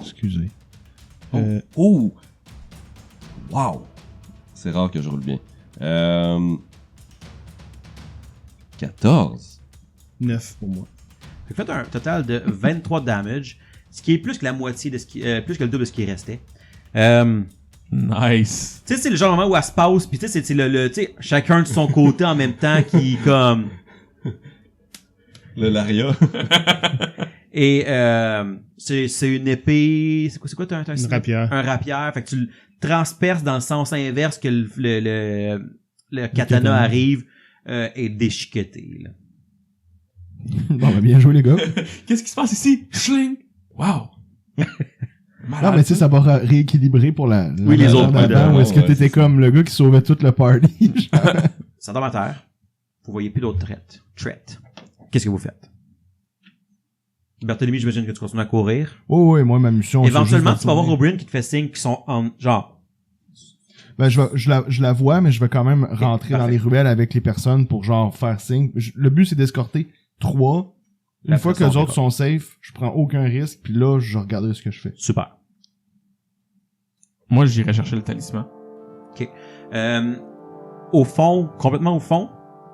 Excusez. Oh! Wow! C'est rare que je roule bien. 14. 9 pour moi. Fait que faites un total de 23 damage, ce qui est plus que la moitié de ce qui, plus que le double de ce qui restait. Nice. Tu sais, c'est le genre de moment où elle se passe, puis tu sais, c'est tu sais, chacun de son côté en même temps qui comme. Le Laria. Et c'est une épée. C'est quoi t'as un Une rapière. Un rapière. Fait que tu le transperces dans le sens inverse que le katana arrive et déchiqueté. Là. Bon, ben, bien joué, les gars. Qu'est-ce qui se passe ici? Schling! Wow! Non, mais tu sais, ça va rééquilibrer pour la Oui, les autres d'avant, d'avant, où est-ce que ouais, t'étais c'est comme le gars qui sauvait tout le party? genre. Ça tombe à terre. Vous voyez plus d'autres traites. Qu'est-ce que vous faites? Barthélemy, j'imagine que tu continues à courir. Oh, oui, moi, ma mission. c'est Éventuellement, juste tu vas voir retourner. O'Brien qui te fait signe qui sont en genre. Ben, je la vois, mais je vais quand même rentrer dans parfait. les ruelles avec les personnes pour genre faire signe. Le but, c'est d'escorter 3. Une La fois que façon les autres départ. sont safe, je prends aucun risque, puis là, je regarde ce que je fais. Super. Moi, j'irai chercher le talisman. Au fond, complètement au fond,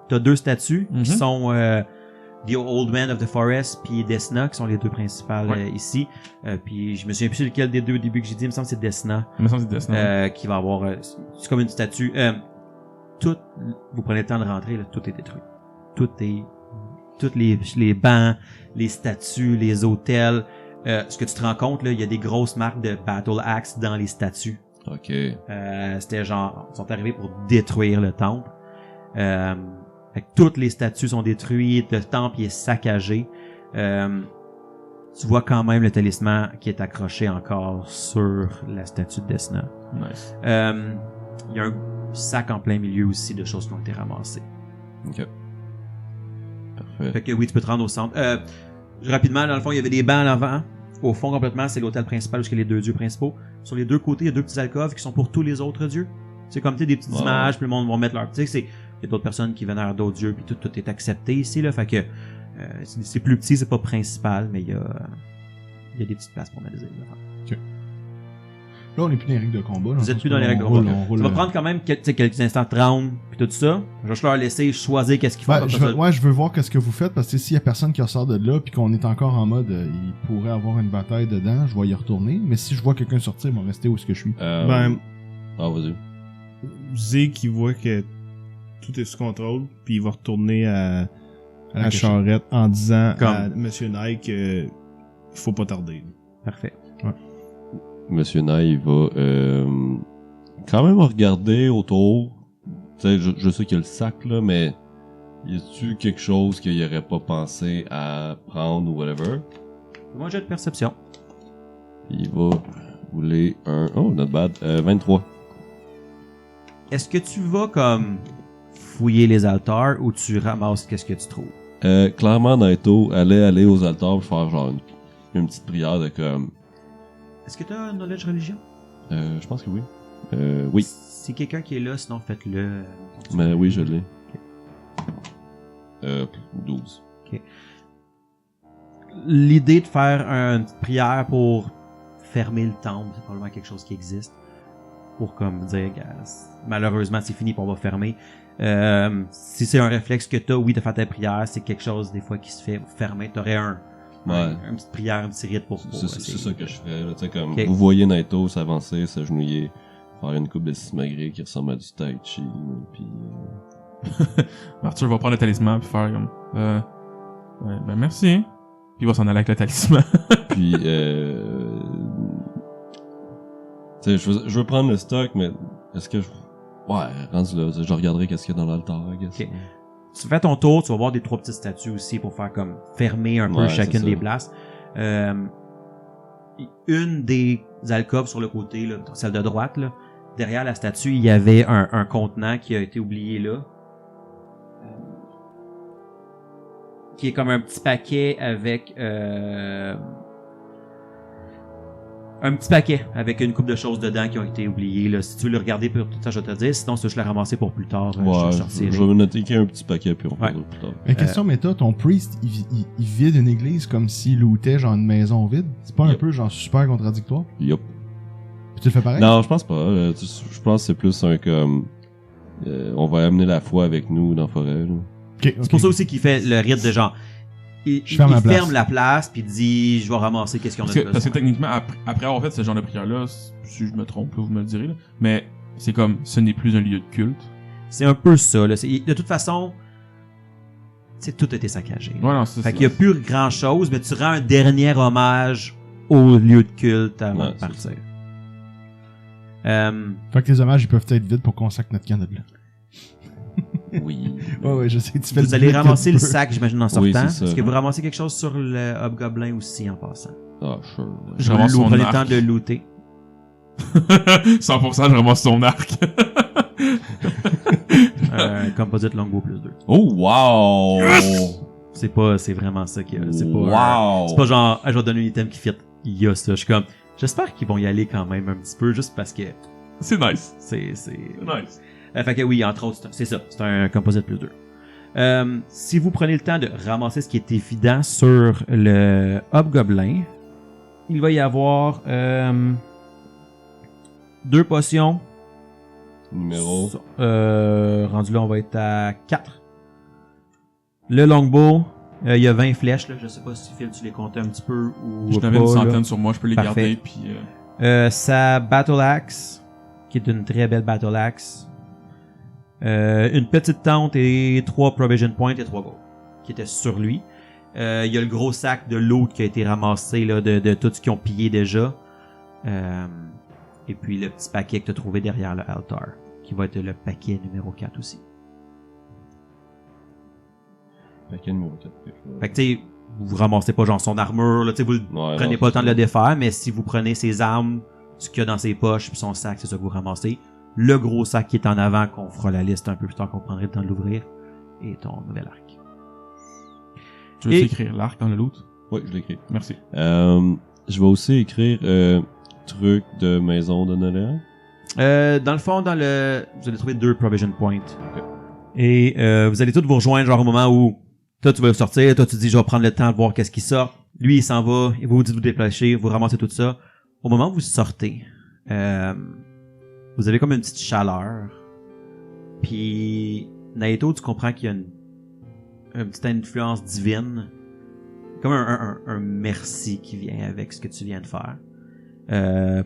t'as 2 statues Mhm. qui sont The Old Man of the Forest puis Desna, qui sont les 2 principales Ouais. ici. Puis je me souviens plus lequel des 2 au début que j'ai dit, il me semble que c'est Desna, Il me semble que c'est Destin. qui va avoir... c'est comme une statue. Tout, vous prenez le temps de rentrer, là, tout est détruit. Toutes les bancs, les statues, les hôtels. Ce que tu te rends compte, là, il y a des grosses marques de Battle Axe dans les statues. Ok. C'était genre, ils sont arrivés pour détruire le temple. Fait que toutes les statues sont détruites, le temple il est saccagé. Tu vois quand même le talisman qui est accroché encore sur la statue de Desna. Nice. Il y a un sac en plein milieu aussi de choses qui ont été ramassées. Ok. Parfait. Fait que oui, tu peux te rendre au centre. Rapidement, dans le fond, il y avait des bancs à l'avant. Au fond, complètement, c'est l'hôtel principal où il y a les 2 dieux principaux. Sur les 2 côtés, il y a 2 petits alcôves qui sont pour tous les autres dieux. C'est comme, tu sais, des petites Ouais. images, puis le monde va mettre leur... Tu sais, il y a d'autres personnes qui vénèrent d'autres dieux, puis tout est accepté ici, là. Fait que c'est plus petit, c'est pas principal, mais il y a des petites places pour mettre des éléments. Là, on est plus dans les règles de combat. là. Vous êtes plus dans les règles de On roule, combat. on roule, Ça va prendre quand même quelques instants de round, puis tout ça. Je vais juste leur laisser choisir qu'est-ce qu'ils font. Ben, comme je veux voir qu'est-ce que vous faites, parce que s'il y a personne qui ressort de là, puis qu'on est encore en mode, il pourrait avoir une bataille dedans, je vais y retourner. Mais si je vois quelqu'un sortir, il va rester où est-ce que je suis. Ben, Ah, vas-y. Zeke, il voit que tout est sous contrôle, puis il va retourner à la cachette. Charrette en disant Comme- à Monsieur Nike qu'il faut pas tarder. Parfait. Monsieur Nye, il va quand même regarder autour. Tu sais, je sais qu'il y a le sac, là, mais y a-tu quelque chose qu'il aurait pas pensé à prendre ou whatever? Moi, j'ai de perception. Il va rouler un... Oh, not bad. 23. Est-ce que tu vas comme fouiller les altars ou tu ramasses qu'est-ce que tu trouves? Clairement, Naito allait aller aux altars pour faire genre une petite prière de comme... Est-ce que tu as un knowledge religion? je pense que oui. Oui. Si quelqu'un qui est là, sinon faites-le. Mais oui, je l'ai. 12. L'idée de faire une petite prière pour fermer le temple, c'est probablement quelque chose qui existe. Pour comme dire, gars, malheureusement c'est fini, puis on va fermer. Si c'est un réflexe que t'as, oui, de faire ta prière, c'est quelque chose des fois qui se fait fermer. T'aurais Ouais. une petite prière, un petit rite pour C'est essayer. ça que je ferais. Là, tu sais, comme Ok. vous voyez Naito s'avancer, s'agenouiller, faire une coupe de sismagrée qui ressemble à du tai chi, puis Arthur va prendre le talisman puis faire comme ouais, ben merci. Puis il va s'en aller avec le talisman. Puis, tu sais, je veux prendre le stock, mais est-ce que ouais, rendu là, je regarderai qu'est-ce qu'il y a dans l'altar, I guess. Ok. Tu fais ton tour, tu vas voir des 3 petites statues aussi pour faire comme fermer un peu Ouais, chacune c'est des ça. places. Une des alcôves sur le côté, là, celle de droite, là, derrière la statue, il y avait un contenant qui a été oublié là. Qui est comme un petit paquet avec un petit paquet avec une couple de choses dedans qui ont été oubliées. Là. Si tu veux le regarder pour tout ça, je vais te le dire. Sinon, si tu veux le ramasser pour plus tard, je vais Ouais, sortir. je vais noter qu'il y a un petit paquet, puis on Ouais. parlera plus tard. Mais question méta, ton priest, il vide une église comme s'il lootait genre une maison vide? C'est pas un Yep. peu genre super contradictoire? Yup. Puis tu le fais pareil? Non, je pense pas. Je pense que c'est plus un comme... on va amener la foi avec nous dans la forêt. Là. Ok, C'est pour ça aussi qu'il fait le rite de genre. Il ferme la place. ferme la place puis dit je vais ramasser qu'est-ce qu'on a Parce que, besoin. parce que techniquement, après avoir fait ce genre de prière-là, si je me trompe, là, vous me le direz, là, mais c'est comme, ce n'est plus un lieu de culte. C'est un peu ça. Là. De toute façon, tout a été saccagé. Ouais, non, c'est Fait qu'il n'y a plus grand chose, mais tu rends un dernier hommage au lieu de culte avant Ouais, de c'est partir. Fait que tes hommages, ils peuvent être vides pour qu'on sac notre canne de là. Oui. Ouais, je sais, tu fais Vous le allez bruit que ramasser tu le peux. sac, j'imagine, en sortant. Oui, c'est ça. Est-ce que vous ramassez quelque chose sur le hobgoblin aussi en passant? Ah, sure. Je ramasse Vous son prenez le arc. temps de looter. 100% je ramasse son arc. Composite longbow plus 2. Oh, wow! C'est vraiment ça qu'il y a. C'est pas, Wow! c'est pas genre, ah, je vais te donner un item qui fit. Il y a ça. Je suis comme, j'espère qu'ils vont y aller quand même un petit peu, juste parce que C'est nice. c'est... Nice. Fait que oui, entre autres, c'est ça. C'est un composite plus 2. Si vous prenez le temps de ramasser ce qui est évident sur le hobgoblin, il va y avoir 2 potions. Numéro. Rendu là, on va être à 4. Le longbow, il y a 20 flèches. Là. Je sais pas si Phil, tu les comptais un petit peu ou J'en pas. avais une là. centaine sur moi, je peux les Parfait. garder, puis Sa Battle Axe, qui est une très belle Battle Axe. Une petite tente et 3 Provision Points et 3 gold, qui étaient sur lui. Il y a le gros sac de loot qui a été ramassé là, de tout ce qu'ils ont pillé déjà. Et puis le petit paquet que tu as trouvé derrière le altar, qui va être le paquet numéro 4 aussi. Paquet numéro 4. Fait que tu sais, vous ramassez pas genre son armure, là, tu sais, vous prenez pas le temps de le défaire, mais si vous prenez ses armes, ce qu'il y a dans ses poches, puis son sac, c'est ça que vous ramassez. Le gros sac qui est en avant, qu'on fera la liste un peu plus tard, qu'on prendrait le temps de l'ouvrir, et ton nouvel arc. tu veux Et- écrire l'arc dans le loot? Oui, je l'ai écrit. Merci. Je vais aussi écrire truc de maison de Noël. Dans le fond, vous allez trouver 2 Provision Points. Et vous allez tous vous rejoindre genre au moment où toi tu vas sortir, toi tu dis je vais prendre le temps de voir qu'est-ce qui sort. Lui il s'en va, et vous vous dites vous déplacer, vous ramassez tout ça. Au moment où vous sortez, vous avez comme une petite chaleur. Puis Naito, tu comprends qu'il y a une petite influence divine. Comme un merci qui vient avec ce que tu viens de faire.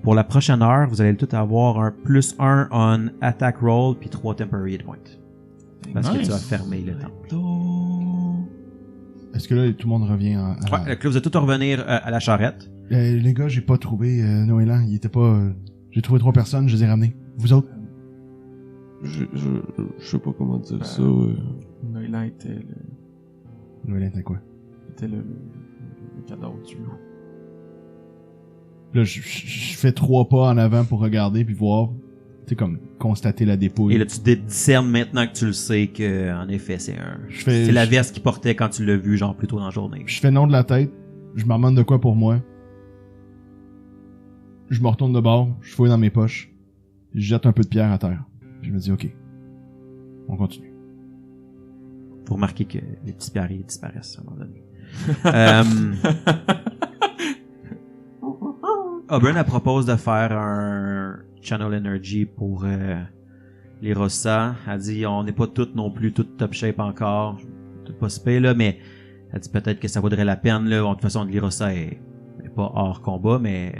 Pour la prochaine heure, vous allez tout avoir un +1 on attack roll puis 3 temporary hit points. Parce que Nice. tu vas fermer le temple. Est-ce que là, tout le monde revient à... Ouais, donc là, vous allez tout revenir à la charrette. Les gars, j'ai pas trouvé Noëlan. Il était pas... j'ai trouvé 3 personnes, je les ai ramenés. Vous autres? Je sais pas comment dire ça. Noëlan était Noëlan était quoi? le cadavre du loup. Là, je fais 3 pas en avant pour regarder puis voir. Tu sais, comme constater la dépouille. Et là, tu discernes maintenant que tu le sais que, en effet, c'est fais- la veste qu'il portait quand tu l'as vu, genre, plus tôt dans la journée. Je fais non de la tête. Je m'en demande de quoi pour moi. Je me retourne de bord. Je fouille dans mes poches. Je jette un peu de pierre à terre. Puis je me dis, OK. On continue. Vous remarquez que les petits pierriers disparaissent à un moment donné. Auburn, elle propose de faire un Channel Energy pour les Rossa. Elle dit, on n'est pas toutes non plus toutes top shape encore. Tout pas super, là, mais elle dit peut-être que ça vaudrait la peine, là. Bon, de toute façon, l'Irossa est pas hors combat, mais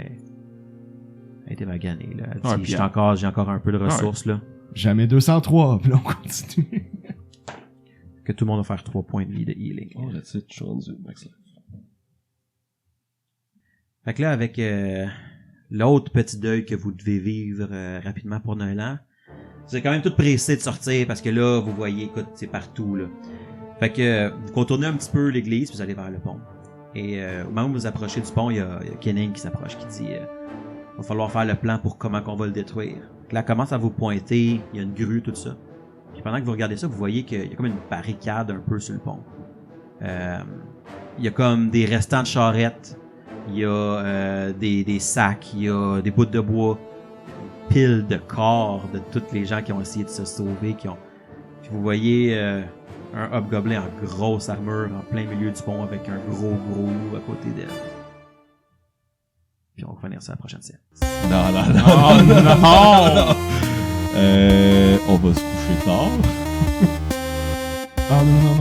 elle était maganée, là. Elle dit, Ouais, puis j'ai encore un peu de ressources, là. Jamais 203. Puis là, on continue. que tout le monde va faire 3 points de vie de healing. Oh, that's it, je suis rendu max life. Fait que là, avec l'autre petit deuil que vous devez vivre rapidement pour Noël, vous êtes quand même tout pressé de sortir parce que là, vous voyez, écoute, c'est partout, là. Fait que vous contournez un petit peu l'église, puis vous allez vers le pont. Et au moment où vous approchez du pont, il y a Kenning qui s'approche, qui dit va falloir faire le plan pour comment qu'on va le détruire. Donc là, elle commence à vous pointer, il y a une grue, tout ça. Puis pendant que vous regardez ça, vous voyez qu'il y a comme une barricade un peu sur le pont. Il y a comme des restants de charrettes, il y a des sacs, il y a des bouts de bois, une pile de corps de tous les gens qui ont essayé de se sauver, Puis vous voyez un hobgoblin en grosse armure en plein milieu du pont avec un gros loup à côté d'elle. Puis on va revenir sur la prochaine scène. Non. On va se coucher tard. Ah non.